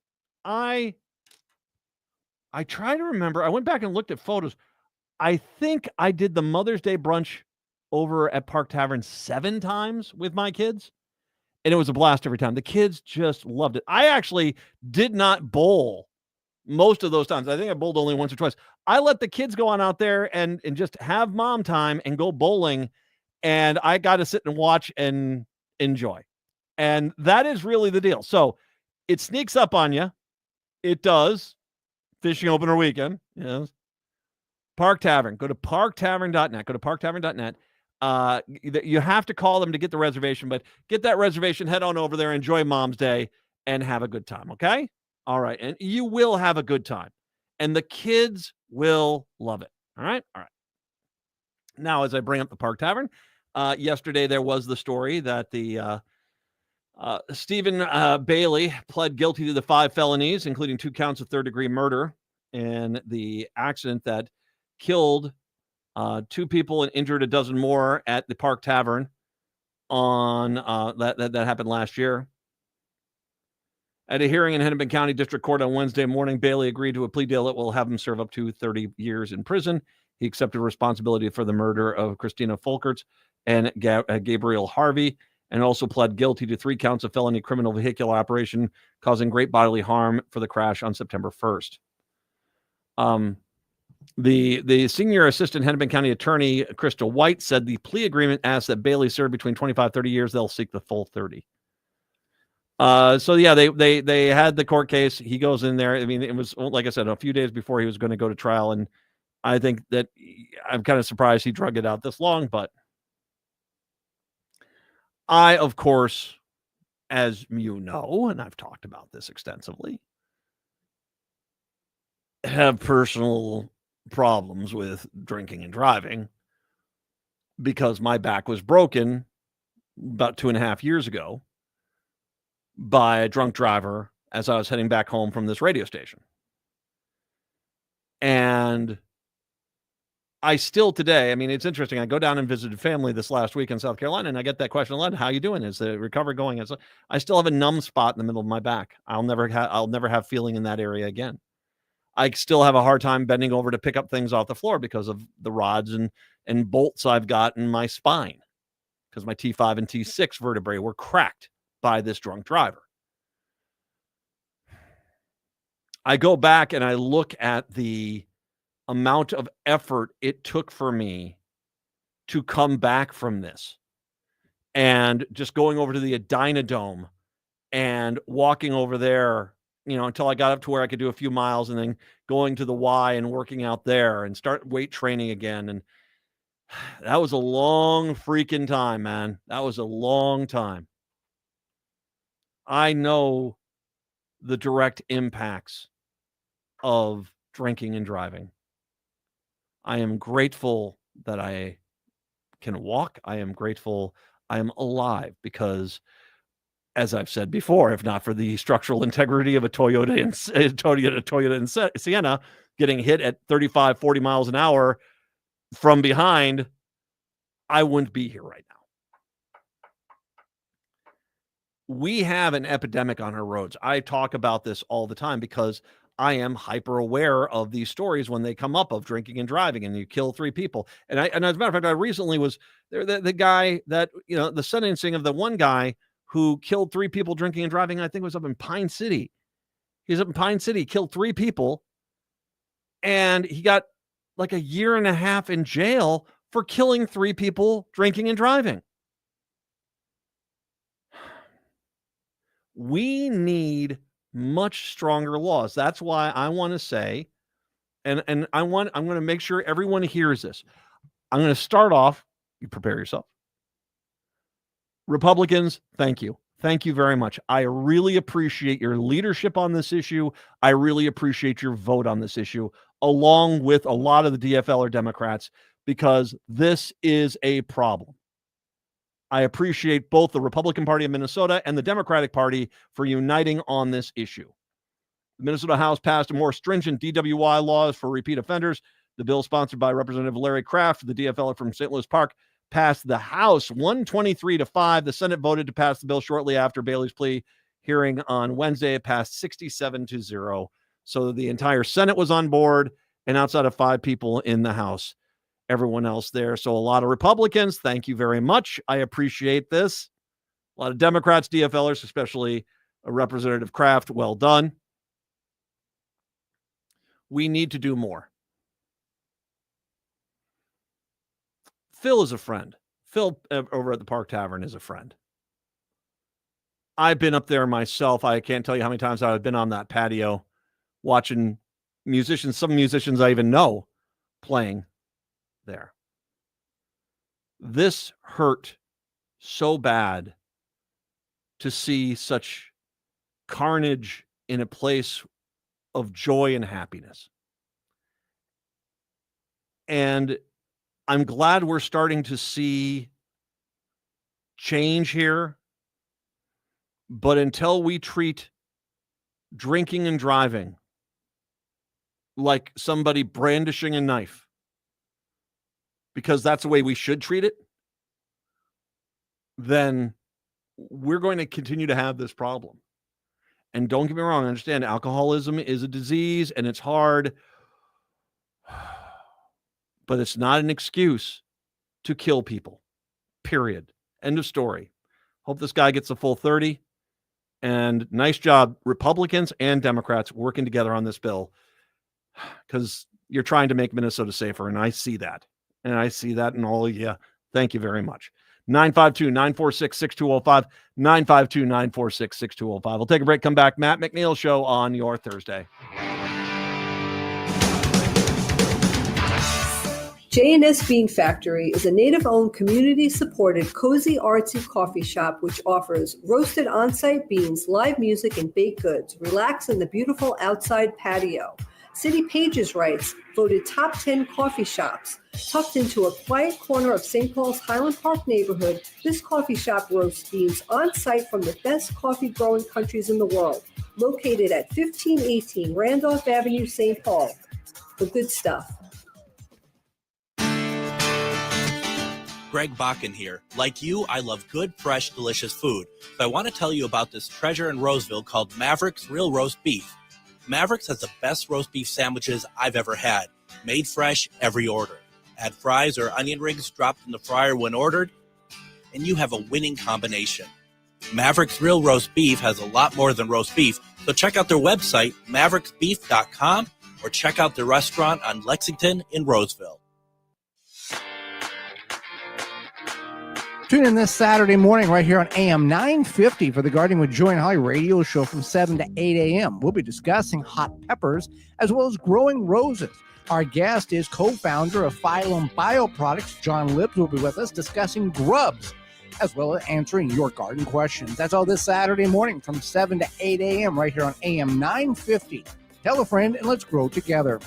I try to remember. I went back and looked at photos. I think I did the Mother's Day brunch over at Park Tavern 7 times with my kids, and it was a blast every time. The kids just loved it. I actually did not bowl most of those times. I think I bowled only once or twice. I let the kids go on out there and just have mom time and go bowling, and I got to sit and watch and enjoy. And that is really the deal. So it sneaks up on you. It does. Fishing opener weekend. Yes. Park Tavern. Go to parktavern.net. Go to parktavern.net. You have to call them to get the reservation, but get that reservation, head on over there, enjoy Mom's Day, and have a good time, okay? All right, and you will have a good time, and the kids will love it, all right? All right. Now, as I bring up the Park Tavern, yesterday there was the story that the Stephen Bailey pled guilty to the 5 felonies, including 2 counts of third-degree murder, and the accident that killed 2 people and injured a dozen more at the Park Tavern on that happened last year. At a hearing in Hennepin County District Court on Wednesday morning, Bailey agreed to a plea deal that will have him serve up to 30 years in prison. He accepted responsibility for the murder of Christina Folkerts and Gabriel Harvey, and also pled guilty to 3 counts of felony criminal vehicular operation causing great bodily harm for the crash on September 1st. The senior assistant Hennepin County attorney, Crystal White, said the plea agreement asks that Bailey serve between 25 30 years. They'll seek the full 30. So yeah, they had the court case. He goes in there. I mean, it was, like I said, a few days before he was going to go to trial, and I think that I'm kind of surprised he drug it out this long. But I, of course, as you know, and I've talked about this extensively, have personal problems with drinking and driving because my back was broken about 2.5 years ago by a drunk driver as I was heading back home from this radio station. And I still today, I mean, it's interesting. I go down and visited family this last week in South Carolina, and I get that question a lot. How you doing? Is the recovery going? I still have a numb spot in the middle of my back. I'll never have feeling in that area again. I still have a hard time bending over to pick up things off the floor because of the rods and bolts I've got in my spine, because my T5 and T6 vertebrae were cracked by this drunk driver. I go back and I look at the amount of effort it took for me to come back from this, and just going over to the Edina Dome and walking over there, until I got up to where I could do a few miles, and then going to the Y and working out there and start weight training again. And that was a long freaking time, man. That was a long time. I know the direct impacts of drinking and driving. I am grateful that I can walk. I am grateful I am alive because, as I've said before, if not for the structural integrity of a Toyota and Sienna getting hit at 35, 40 miles an hour from behind, I wouldn't be here right now. We have an epidemic on our roads. I talk about this all the time because I am hyper aware of these stories when they come up of drinking and driving, and you kill 3 people. And as a matter of fact, I recently was there, the guy that, the sentencing of the one guy who killed 3 people drinking and driving, I think was up in Pine City. He's up in Pine City, killed 3 people, and he got like 1.5 years in jail for killing 3 people drinking and driving. We need much stronger laws. That's why I want to say, and I'm going to make sure everyone hears this. I'm going to start off, you prepare yourself. Republicans, thank you. Thank you very much. I really appreciate your leadership on this issue. I really appreciate your vote on this issue, along with a lot of the DFL or Democrats, because this is a problem. I appreciate both the Republican Party of Minnesota and the Democratic Party for uniting on this issue. The Minnesota House passed a more stringent DWI laws for repeat offenders. The bill, sponsored by Representative Larry Kraft, the DFL from St. Louis Park, passed the House 123-5. The Senate voted to pass the bill shortly after Bailey's plea hearing on Wednesday. It passed 67-0. So the entire Senate was on board, and outside of 5 people in the House, everyone else there. So a lot of Republicans, thank you very much. I appreciate this. A lot of Democrats, DFLers, especially Representative Kraft, well done. We need to do more. Phil is a friend. Phil over at the Park Tavern is a friend. I've been up there myself. I can't tell you how many times I've been on that patio watching musicians, some musicians I even know, playing there. This hurt so bad to see such carnage in a place of joy and happiness. And I'm glad we're starting to see change here. But until we treat drinking and driving like somebody brandishing a knife, because that's the way we should treat it, then we're going to continue to have this problem. And don't get me wrong, I understand alcoholism is a disease and it's hard, but it's not an excuse to kill people, period. End of story. Hope this guy gets a full 30. And nice job, Republicans and Democrats, working together on this bill, because you're trying to make Minnesota safer, and I see that. And I see that in all of you. Thank you very much. 952-946-6205, 952-946-6205. We'll take a break, come back. Matt McNeil Show on your Thursday. J&S Bean Factory is a native-owned, community-supported, cozy, artsy coffee shop which offers roasted on-site beans, live music, and baked goods. Relax in the beautiful outside patio. City Pages writes, voted top 10 coffee shops. Tucked into a quiet corner of St. Paul's Highland Park neighborhood, this coffee shop roasts beans on-site from the best coffee-growing countries in the world. Located at 1518 Randolph Avenue, St. Paul. The good stuff. Greg Bakken here. Like you, I love good, fresh, delicious food. So I want to tell you about this treasure in Roseville called Maverick's Real Roast Beef. Maverick's has the best roast beef sandwiches I've ever had. Made fresh every order. Add fries or onion rings dropped in the fryer when ordered, and you have a winning combination. Maverick's Real Roast Beef has a lot more than roast beef, so check out their website, mavericksbeef.com, or check out their restaurant on Lexington in Roseville. Tune in this Saturday morning right here on AM 950 for the Gardening with Joy and Holly radio show from 7 to 8 a.m. We'll be discussing hot peppers as well as growing roses. Our guest is co-founder of Phylum Bioproducts. John Libbs will be with us discussing grubs as well as answering your garden questions. That's all this Saturday morning from 7 to 8 a.m. right here on AM 950. Tell a friend and let's grow together.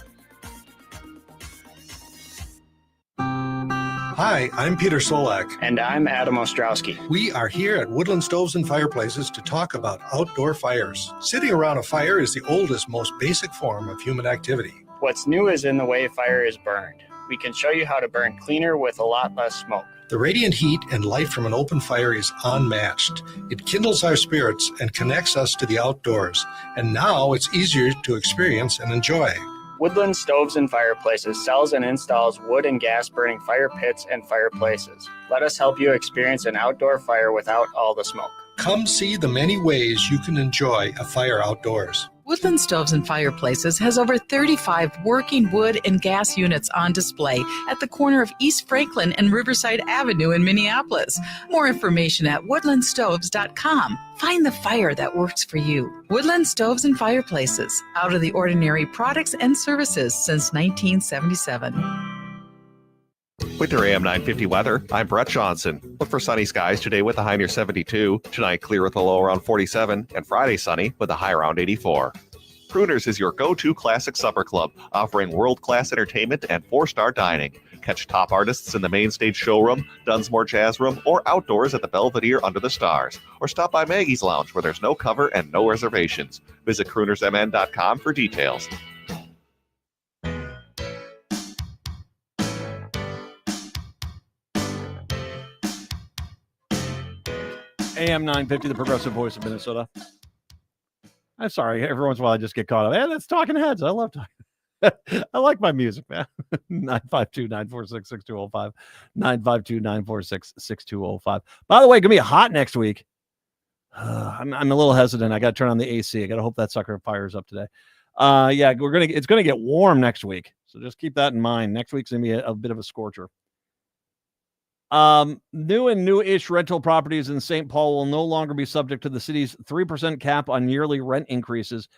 Hi, I'm Peter Solak. And I'm Adam Ostrowski. We are here at Woodland Stoves and Fireplaces to talk about outdoor fires. Sitting around a fire is the oldest, most basic form of human activity. What's new is in the way fire is burned. We can show you how to burn cleaner with a lot less smoke. The radiant heat and light from an open fire is unmatched. It kindles our spirits and connects us to the outdoors. And now it's easier to experience and enjoy. Woodland Stoves and Fireplaces sells and installs wood and gas burning fire pits and fireplaces. Let us help you experience an outdoor fire without all the smoke. Come see the many ways you can enjoy a fire outdoors. Woodland Stoves and Fireplaces has over 35 working wood and gas units on display at the corner of East Franklin and Riverside Avenue in Minneapolis. More information at woodlandstoves.com. Find the fire that works for you. Woodland Stoves and Fireplaces, out of the ordinary products and services since 1977. Winter AM 950 weather. I'm Brett Johnson. Look for sunny skies today with a high near 72. Tonight, clear with a low around 47. And Friday, sunny with a high around 84. Crooners is your go-to classic supper club, offering world-class entertainment and 4-star dining. Catch top artists in the main stage showroom, Dunsmore Jazz Room, or outdoors at the Belvedere under the stars. Or stop by Maggie's Lounge, where there's no cover and no reservations. Visit croonersmn.com for details. AM 950, the progressive voice of Minnesota. I'm sorry. Every once in a while, I just get caught up. Hey, that's Talking Heads. I love talking. I like my music, man. 952-946-6205. 952-946-6205. By the way, going to be hot next week. I'm a little hesitant. I got to turn on the AC. I got to hope that sucker fires up today. Yeah, it's going to get warm next week. So just keep that in mind. Next week's going to be a bit of a scorcher. New and new-ish rental properties in St. Paul will no longer be subject to the city's 3% cap on yearly rent increases.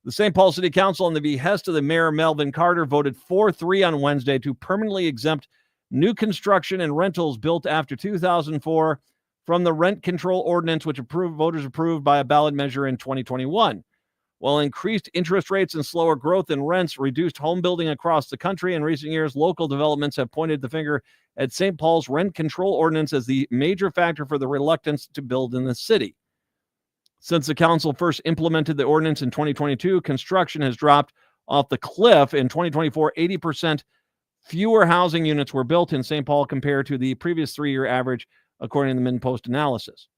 The St. Paul City Council, on the behest of the Mayor Melvin Carter, voted 4-3 on Wednesday to permanently exempt new construction and rentals built after 2004 from the rent control ordinance, which voters approved by a ballot measure in 2021. While increased interest rates and slower growth in rents reduced home building across the country in recent years, local developments have pointed the finger at St. Paul's rent control ordinance as the major factor for the reluctance to build in the city. Since the council first implemented the ordinance in 2022, construction has dropped off the cliff. In 2024, 80% fewer housing units were built in St. Paul compared to the previous 3-year average, according to the MinPost analysis.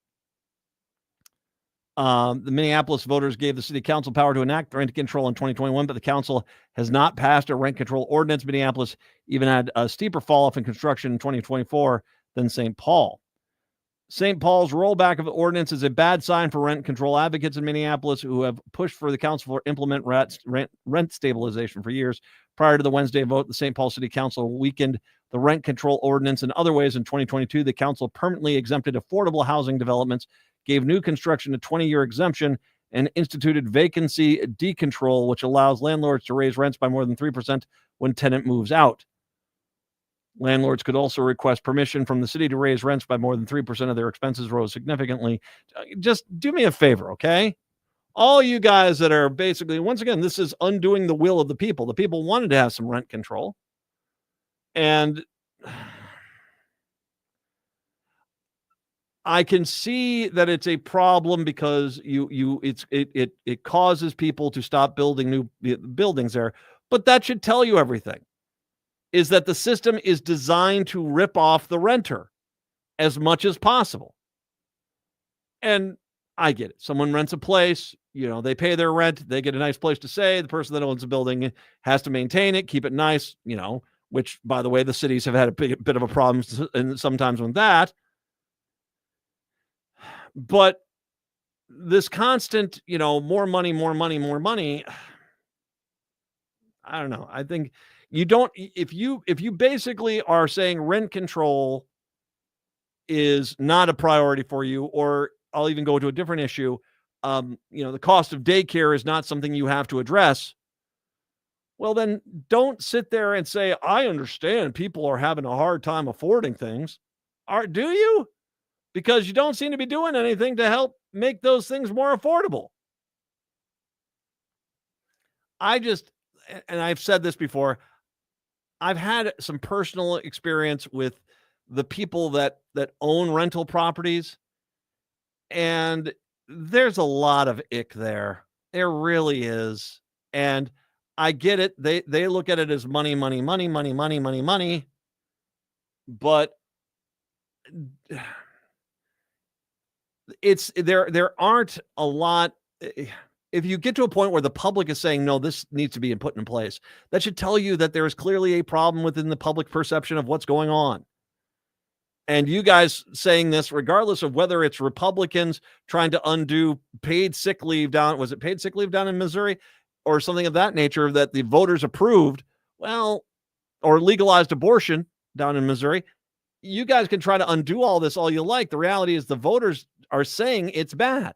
The Minneapolis voters gave the city council power to enact rent control in 2021, but the council has not passed a rent control ordinance. Minneapolis even had a steeper fall off in construction in 2024 than St. Paul. St. Paul's rollback of the ordinance is a bad sign for rent control advocates in Minneapolis who have pushed for the council to implement rent stabilization for years. Prior to the Wednesday vote, the St. Paul City Council weakened the rent control ordinance in other ways. In 2022, the council permanently exempted affordable housing developments, gave new construction a 20-year exemption, and instituted vacancy decontrol, which allows landlords to raise rents by more than 3% when tenant moves out. Landlords could also request permission from the city to raise rents by more than 3% of their expenses rose significantly. Just do me a favor, okay? All you guys that are basically, once again, this is undoing the will of the people. The people wanted to have some rent control. And I can see that it's a problem because it causes people to stop building new buildings there. But that should tell you everything. Is that the system is designed to rip off the renter as much as possible. And I get it. Someone rents a place, they pay their rent, they get a nice place to stay. The person that owns the building has to maintain it, keep it nice, which, by the way, the cities have had a bit of a problem sometimes with that. But this constant, more money, more money, more money, I don't know. I think you don't, if you basically are saying rent control is not a priority for you, or I'll even go to a different issue. The cost of daycare is not something you have to address. Well, then don't sit there and say, I understand people are having a hard time affording things. Do you? Because you don't seem to be doing anything to help make those things more affordable. And I've said this before, I've had some personal experience with the people that own rental properties, and there's a lot of ick there. There really is. And I get it. They look at it as money, money, money, money, money, money, money. But it's there aren't a lot. If you get to a point where the public is saying, no, this needs to be put in place, that should tell you that there is clearly a problem within the public perception of what's going on. And you guys saying this, regardless of whether it's Republicans trying to undo paid sick leave down, was it paid sick leave down in Missouri or something of that nature that the voters approved, well, or legalized abortion down in Missouri. You guys can try to undo all this all you like. The reality is the voters are saying it's bad.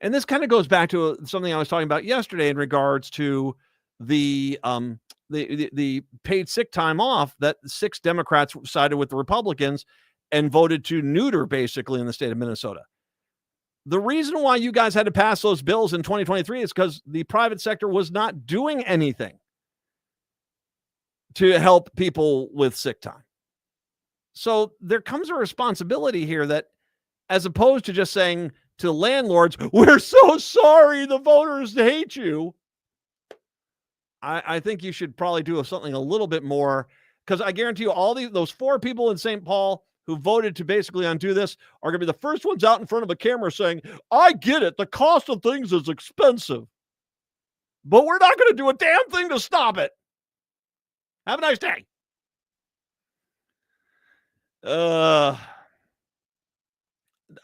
And this kind of goes back to something I was talking about yesterday in regards to the paid sick time off that 6 Democrats sided with the Republicans and voted to neuter basically in the state of Minnesota. The reason why you guys had to pass those bills in 2023 is because the private sector was not doing anything to help people with sick time. So there comes a responsibility here that, as opposed to just saying to landlords, we're so sorry the voters hate you, I think you should probably do something a little bit more, because I guarantee you all those 4 people in St. Paul who voted to basically undo this are going to be the first ones out in front of a camera saying, I get it, the cost of things is expensive, but we're not going to do a damn thing to stop it. Have a nice day.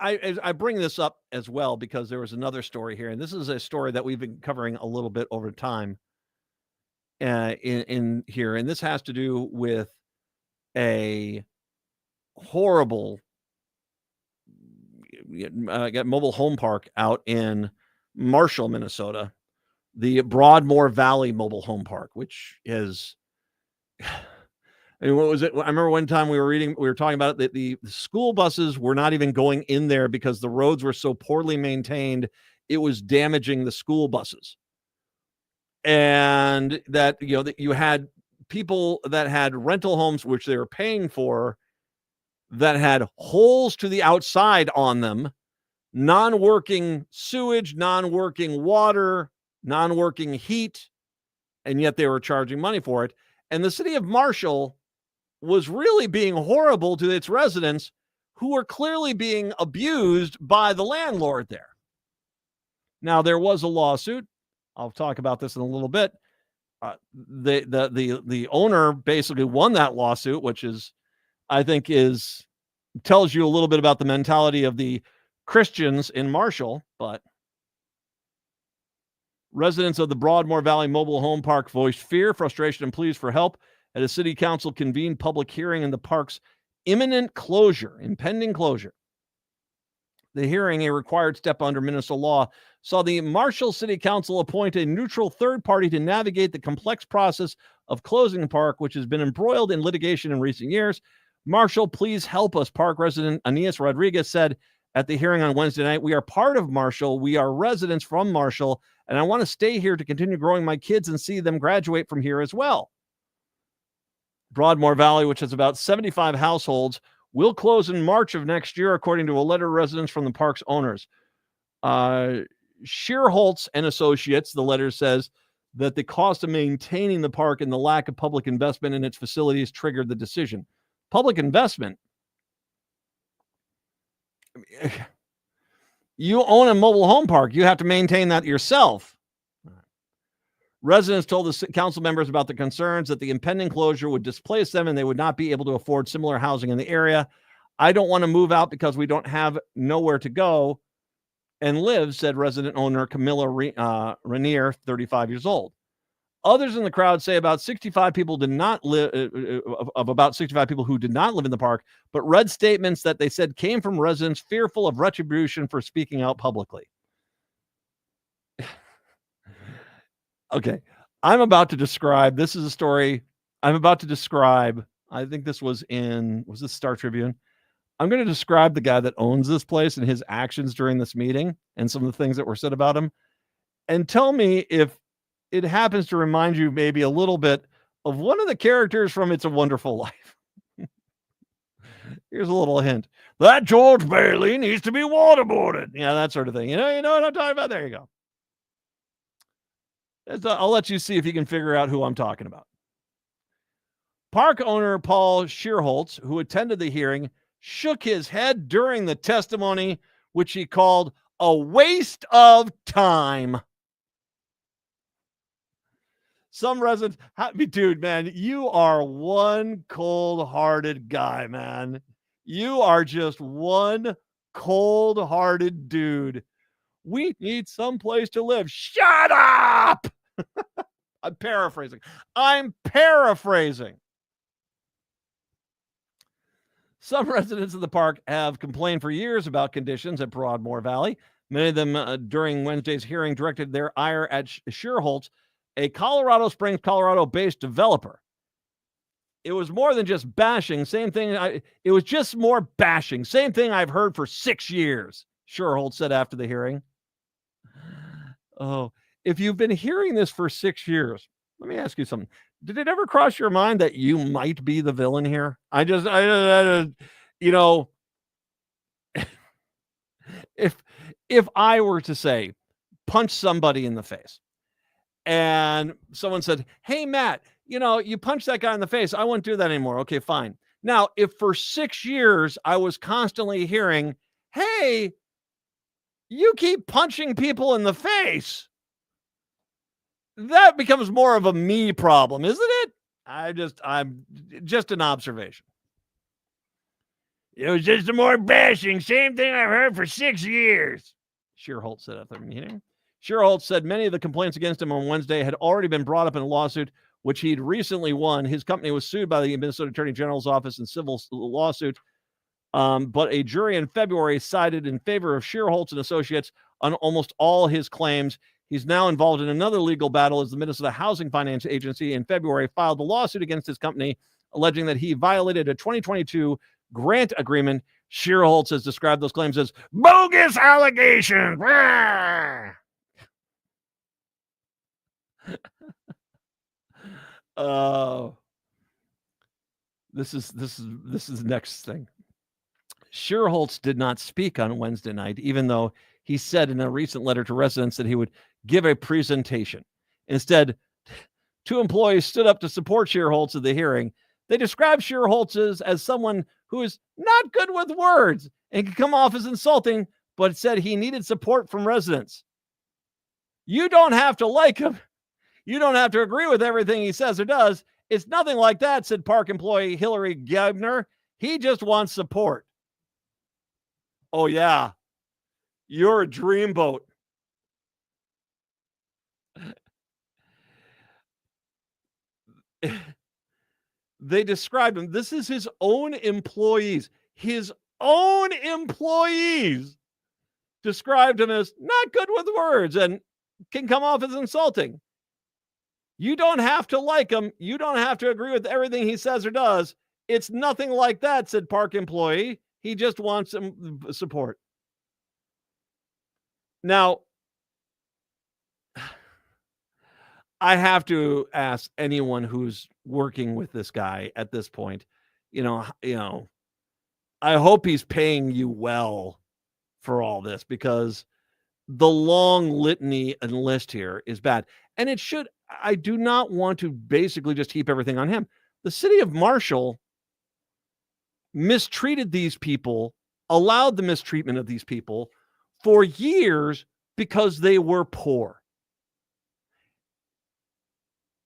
I bring this up as well because there was another story here, and this is a story that we've been covering a little bit over time in here, and this has to do with a horrible mobile home park out in Marshall, Minnesota, the Broadmoor Valley Mobile Home Park, which is, and what was it? I remember one time we were talking about it, that the school buses were not even going in there because the roads were so poorly maintained, it was damaging the school buses. And that, that you had people that had rental homes, which they were paying for, that had holes to the outside on them, non-working sewage, non-working water, non-working heat, and yet they were charging money for it. And the city of Marshall was really being horrible to its residents, who were clearly being abused by the landlord there. Now, there was a lawsuit. I'll talk about this in a little bit. The owner basically won that lawsuit, which is, I think, tells you a little bit about the mentality of the Christians in Marshall. But residents of the Broadmoor Valley Mobile Home Park voiced fear, frustration, and pleas for help at a city council convened public hearing in the park's impending closure. The hearing, a required step under Minnesota law, saw the Marshall City Council appoint a neutral third party to navigate the complex process of closing the park, which has been embroiled in litigation in recent years. Marshall, please help us, park resident Aeneas Rodriguez said at the hearing on Wednesday night. We are part of Marshall. We are residents from Marshall, and I want to stay here to continue growing my kids and see them graduate from here as well. Broadmoor Valley, which has about 75 households, will close in March of next year, according to a letter to residents from the park's owners. Shearholtz and Associates, the letter says that the cost of maintaining the park and the lack of public investment in its facilities triggered the decision. Public investment? You own a mobile home park. You have to maintain that yourself. Residents told the council members about the concerns that the impending closure would displace them and they would not be able to afford similar housing in the area. I don't want to move out because we don't have nowhere to go and live, said resident owner Camilla Rainier, 35 years old. Others in the crowd say about 65 people did not live, of about 65 people who did not live in the park, but read statements that they said came from residents fearful of retribution for speaking out publicly. Okay, I'm about to describe, this is a story I'm about to describe. I think this was this Star Tribune? I'm going to describe the guy that owns this place and his actions during this meeting and some of the things that were said about him. And tell me if it happens to remind you maybe a little bit of one of the characters from It's a Wonderful Life. Here's a little hint. That George Bailey needs to be waterboarded. Yeah, that sort of thing. You know what I'm talking about? There you go. I'll let you see if you can figure out who I'm talking about. Park owner Paul Shearholtz, who attended the hearing, shook his head during the testimony, which he called a waste of time. Some residents, dude, man, you are one cold-hearted guy, man. You are just one cold-hearted dude. We need someplace to live. Shut up! I'm paraphrasing. Some residents of the park have complained for years about conditions at Broadmoor Valley. Many of them during Wednesday's hearing directed their ire at Shearholtz, a Colorado Springs, Colorado-based developer. It was more than just bashing. It was just more bashing. Same thing I've heard for 6 years, Shearholtz said after the hearing. Oh, if you've been hearing this for 6 years, let me ask you something. Did it ever cross your mind that you might be the villain here? You know, if I were to say, punch somebody in the face, and someone said, hey, Matt, you punched that guy in the face. I won't do that anymore. Okay, fine. Now, if for 6 years I was constantly hearing, hey, you keep punching people in the face, that becomes more of a me problem, isn't it? I'm just an observation. It was just more bashing. Same thing I've heard for 6 years, Shearholtz said at the meeting. Shearholtz said many of the complaints against him on Wednesday had already been brought up in a lawsuit, which he'd recently won. His company was sued by the Minnesota Attorney General's office in civil lawsuit. But a jury in February sided in favor of Shearholtz and Associates on almost all his claims. He's now involved in another legal battle as the Minnesota Housing Finance Agency in February filed a lawsuit against his company, alleging that he violated a 2022 grant agreement. Shearholtz has described those claims as bogus allegations. This is the next thing. Shearholtz did not speak on Wednesday night, even though he said in a recent letter to residents that he would give a presentation. Instead, 2 employees stood up to support Shearholtz at the hearing. They described Shearholtz as someone who is not good with words and can come off as insulting, but said he needed support from residents. You don't have to like him. You don't have to agree with everything he says or does. It's nothing like that, said park employee Hillary Gebner. He just wants support. Oh, yeah. You're a dreamboat. They described him. This is his own employees. His own employees described him as not good with words and can come off as insulting. You don't have to like him. You don't have to agree with everything he says or does. It's nothing like that, said park employee. He just wants some support. Now, I have to ask anyone who's working with this guy at this point, I hope he's paying you well for all this, because the long litany and list here is bad. And I do not want to basically just heap everything on him. The city of Marshall mistreated these people, allowed the mistreatment of these people for years because they were poor.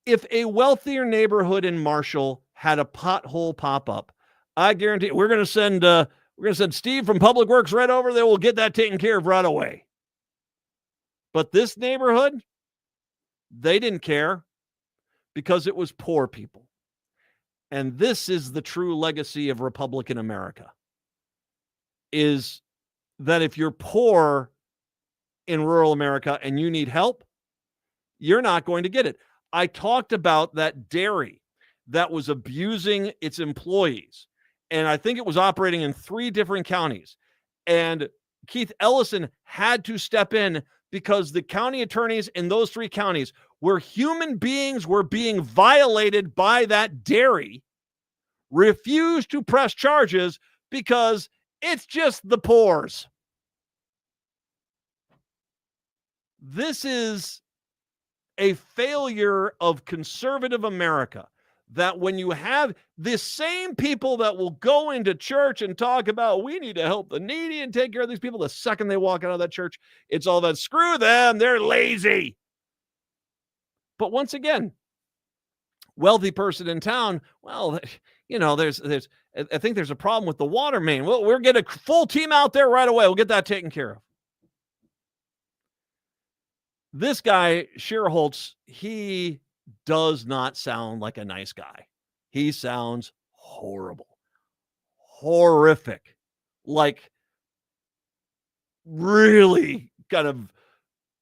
If a wealthier neighborhood in Marshall had a pothole pop up, I guarantee we're going to send Steve from Public Works right over there. We'll get that taken care of right away. But this neighborhood, they didn't care because it was poor people. And this is the true legacy of Republican America, is that if you're poor in rural America and you need help, you're not going to get it. I talked about that dairy that was abusing its employees, and I think it was operating in 3 different counties. And Keith Ellison had to step in because the county attorneys in those 3 counties, where human beings were being violated by that dairy, refused to press charges because it's just the poors. This is a failure of conservative America. that when you have the same people that will go into church and talk about we need to help the needy and take care of these people, the second they walk out of that church, it's all that screw them, they're lazy. But once again, wealthy person in town, well, you know, I think there's a problem with the water main. Well, we'll get a full team out there right away. We'll get that taken care of. This guy, Schierholtz, he does not sound like a nice guy. He sounds horrible, horrific, like really kind of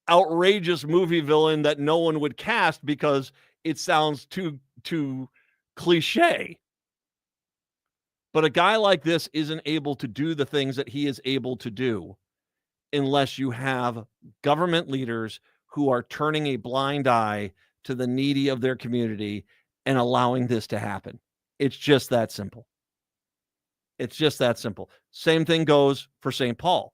outrageous movie villain that no one would cast because it sounds too cliche. But a guy like this isn't able to do the things that he is able to do unless you have government leaders who are turning a blind eye to the needy of their community and allowing this to happen. It's just that simple. It's just that simple. Same thing goes for St. Paul.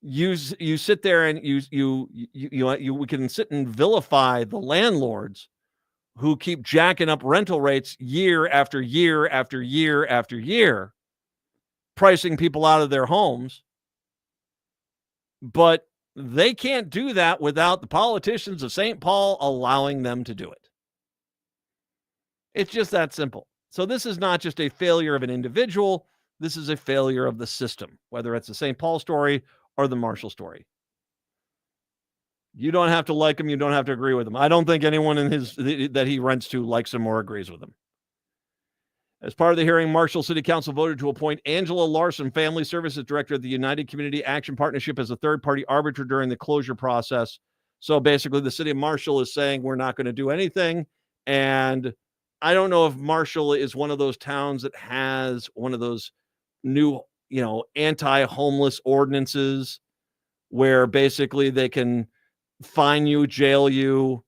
You sit there and we can sit and vilify the landlords who keep jacking up rental rates year after year after year after year, pricing people out of their homes. But they can't do that without the politicians of St. Paul allowing them to do it. It's just that simple. So this is not just a failure of an individual. This is a failure of the system, whether it's the St. Paul story or the Marshall story. You don't have to like him. You don't have to agree with him. I don't think anyone that he rents to likes him or agrees with him. As part of the hearing, Marshall City Council voted to appoint Angela Larson, Family Services Director of the United Community Action Partnership, as a third-party arbiter during the closure process. So basically, the city of Marshall is saying we're not going to do anything. And I don't know if Marshall is one of those towns that has one of those new, anti-homeless ordinances where basically they can fine you, jail you,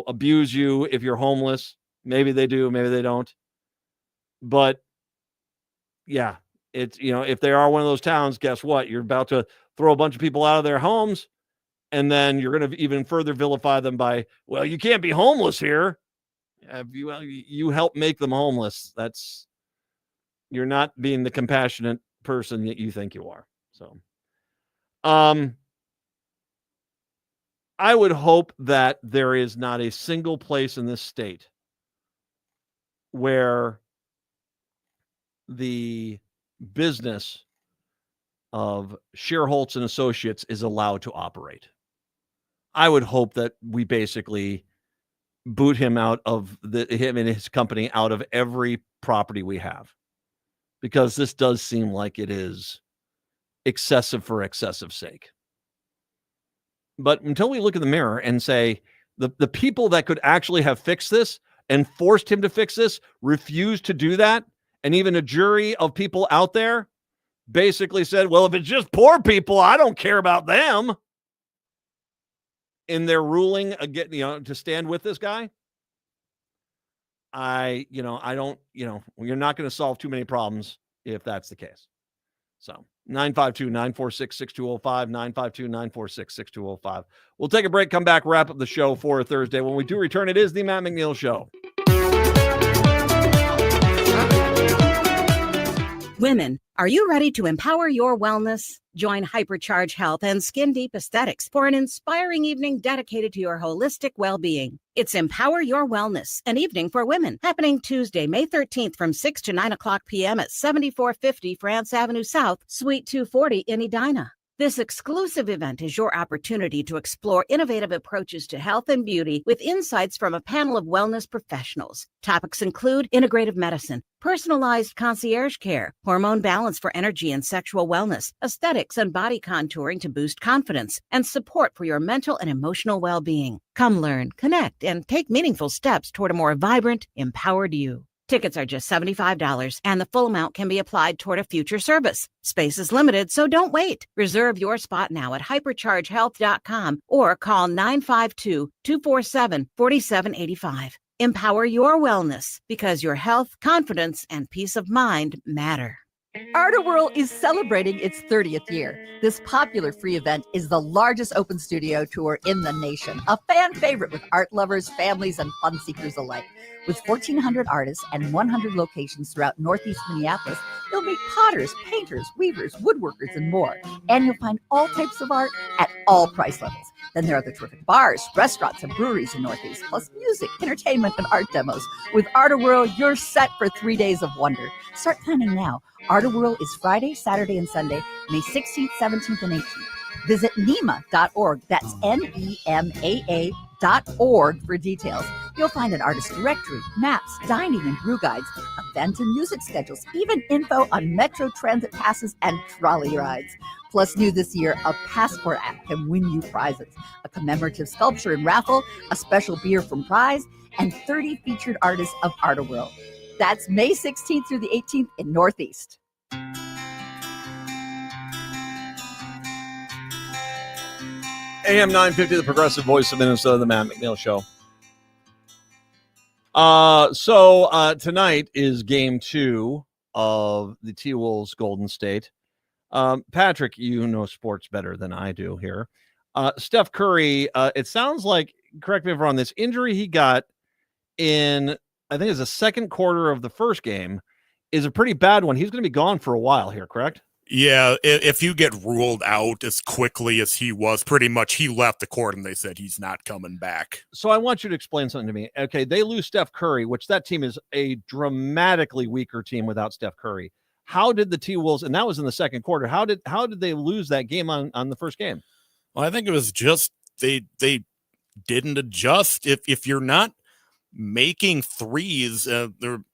abuse you if you're homeless. Maybe they do, maybe they don't. But yeah, it's, if they are one of those towns, guess what? You're about to throw a bunch of people out of their homes, and then you're going to even further vilify them by, well, you can't be homeless here. You help make them homeless. You're not being the compassionate person that you think you are. So, I would hope that there is not a single place in this state where the business of Schierholtz and Associates is allowed to operate. I would hope that we basically boot him out of him and his company out of every property we have, because this does seem like it is excessive for excessive sake. But until we look in the mirror and say the people that could actually have fixed this and forced him to fix this refused to do that, and even a jury of people out there basically said, well, if it's just poor people, I don't care about them, in their ruling again, to stand with this guy. I don't, you're not going to solve too many problems if that's the case. So 952-946-6205, 952-946-6205. We'll take a break, come back, wrap up the show for Thursday. When we do return, it is the Matt McNeil Show. Women, are you ready to empower your wellness? Join Hypercharge Health and Skin Deep Aesthetics for an inspiring evening dedicated to your holistic well-being. It's Empower Your Wellness, an evening for women, happening Tuesday, May 13th from 6 to 9 o'clock p.m. at 7450 France Avenue South, Suite 240 in Edina. This exclusive event is your opportunity to explore innovative approaches to health and beauty with insights from a panel of wellness professionals. Topics include integrative medicine, personalized concierge care, hormone balance for energy and sexual wellness, aesthetics and body contouring to boost confidence, and support for your mental and emotional well-being. Come learn, connect, and take meaningful steps toward a more vibrant, empowered you. Tickets are just $75, and the full amount can be applied toward a future service. Space is limited, so don't wait. Reserve your spot now at hyperchargehealth.com or call 952-247-4785. Empower your wellness, because your health, confidence, and peace of mind matter. Artworld is celebrating its 30th year. This popular free event is the largest open studio tour in the nation, a fan favorite with art lovers, families, and fun seekers alike. With 1,400 artists and 100 locations throughout Northeast Minneapolis, you'll meet potters, painters, weavers, woodworkers, and more. And you'll find all types of art at all price levels. Then there are the terrific bars, restaurants, and breweries in Northeast, plus music, entertainment, and art demos. With Artworld, you're set for 3 days of wonder. Start planning now. Artworld is Friday, Saturday, and Sunday, May 16th, 17th, and 18th. Visit NEMA.org. That's NEMAA.org for details. You'll find an artist directory, maps, dining and brew guides, event and music schedules, even info on Metro Transit passes and trolley rides. Plus, new this year, a passport app can win you prizes, a commemorative sculpture and raffle, a special beer from Prize, and 30 featured artists of Artworld. That's May 16th through the 18th in Northeast. AM 950, the progressive voice of Minnesota, the Matt McNeil Show. So tonight is game 2 of the T-Wolves Golden State. Patrick, you know sports better than I do here. Steph Curry, it sounds like, correct me if I'm wrong, this injury he got in, I think it's the second quarter of the first game, is a pretty bad one. He's going to be gone for a while here, correct? Yeah, if you get ruled out as quickly as he was, pretty much he left the court and they said he's not coming back. So I want you to explain something to me. Okay, they lose Steph Curry, which that team is a dramatically weaker team without Steph Curry. How did the T-Wolves, and that was in the second quarter, how did they lose that game on the first game? Well, I think it was just they didn't adjust. If you're not making threes, and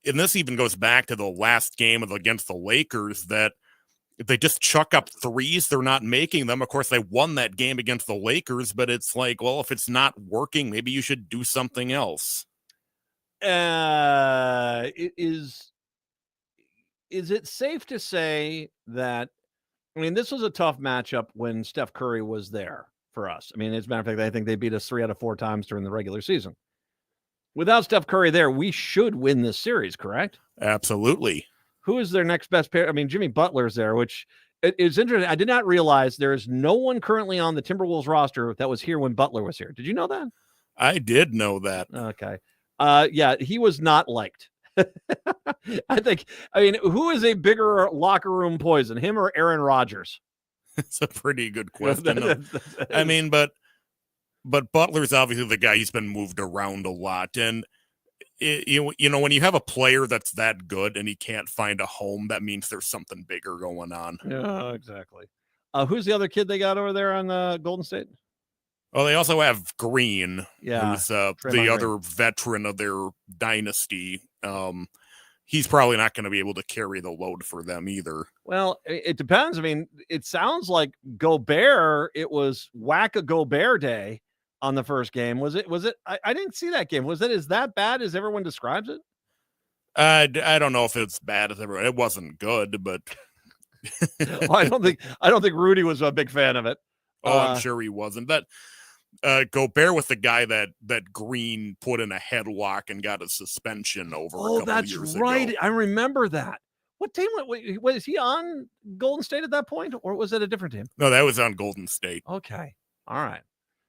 this even goes back to the last game against the Lakers, that if they just chuck up threes, they're not making them. Of course, they won that game against the Lakers, but it's like, well, if it's not working, maybe you should do something else. Is it safe to say that, I mean, this was a tough matchup when Steph Curry was there for us. I mean, as a matter of fact, I think they beat us 3 out of 4 times during the regular season. Without Steph Curry there, we should win this series, correct? Absolutely. Who is their next best pair? I mean, Jimmy Butler's there, which is interesting. I did not realize there is no one currently on the Timberwolves roster that was here when Butler was here. Did you know that? I did know that. Okay. Yeah, he was not liked. I mean, who is a bigger locker room poison, him or Aaron Rodgers? It's a pretty good question. I mean, but Butler's obviously the guy. He's been moved around a lot, and you know, when you have a player that's that good and he can't find a home, that means there's something bigger going on. Yeah, exactly. Who's the other kid they got over there on Golden State? Well, they also have Green, yeah, who's the other veteran of their dynasty. He's probably not going to be able to carry the load for them either. Well, it depends. I mean, it sounds like Gobert, it was whack-a-Gobert day on the first game. Was it? I didn't see that game. Was it as that bad as everyone describes it? I don't know if it's bad as everyone. It wasn't good, but I don't think Rudy was a big fan of it. I'm sure he wasn't. But Gobert with the guy that Green put in a headlock and got a suspension over. Oh, that's right. Ago. I remember that. What team was he on? Golden State at that point, or was it a different team? No, that was on Golden State. Okay, all right.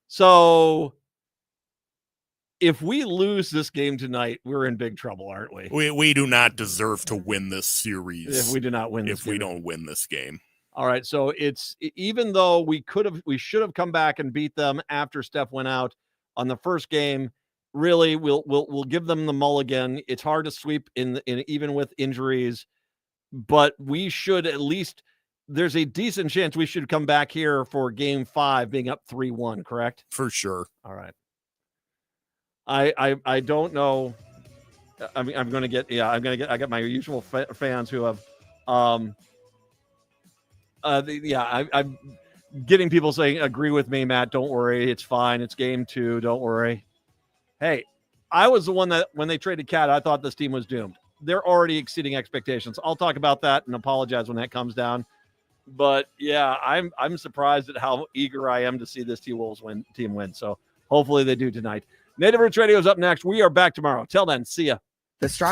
So if we lose this game tonight, we're in big trouble, aren't we? We do not deserve to win this series. If we do not win this if we don't win this game. All right. So it's, even though we should have come back and beat them after Steph went out on the first game, really we'll give them the mulligan. It's hard to sweep in even with injuries, but we should at least, there's a decent chance we should come back here for game 5 being up 3-1, correct? For sure. All right. I don't know. I mean, I got my usual fans who have, I'm getting people saying, agree with me, Matt, don't worry. It's fine. It's game 2. Don't worry. Hey, I was the one that when they traded Cat, I thought this team was doomed. They're already exceeding expectations. I'll talk about that and apologize when that comes down. But yeah, I'm surprised at how eager I am to see this T-Wolves team win. So hopefully they do tonight. Native Roots Radio is up next. We are back tomorrow. Till then, see ya. The strong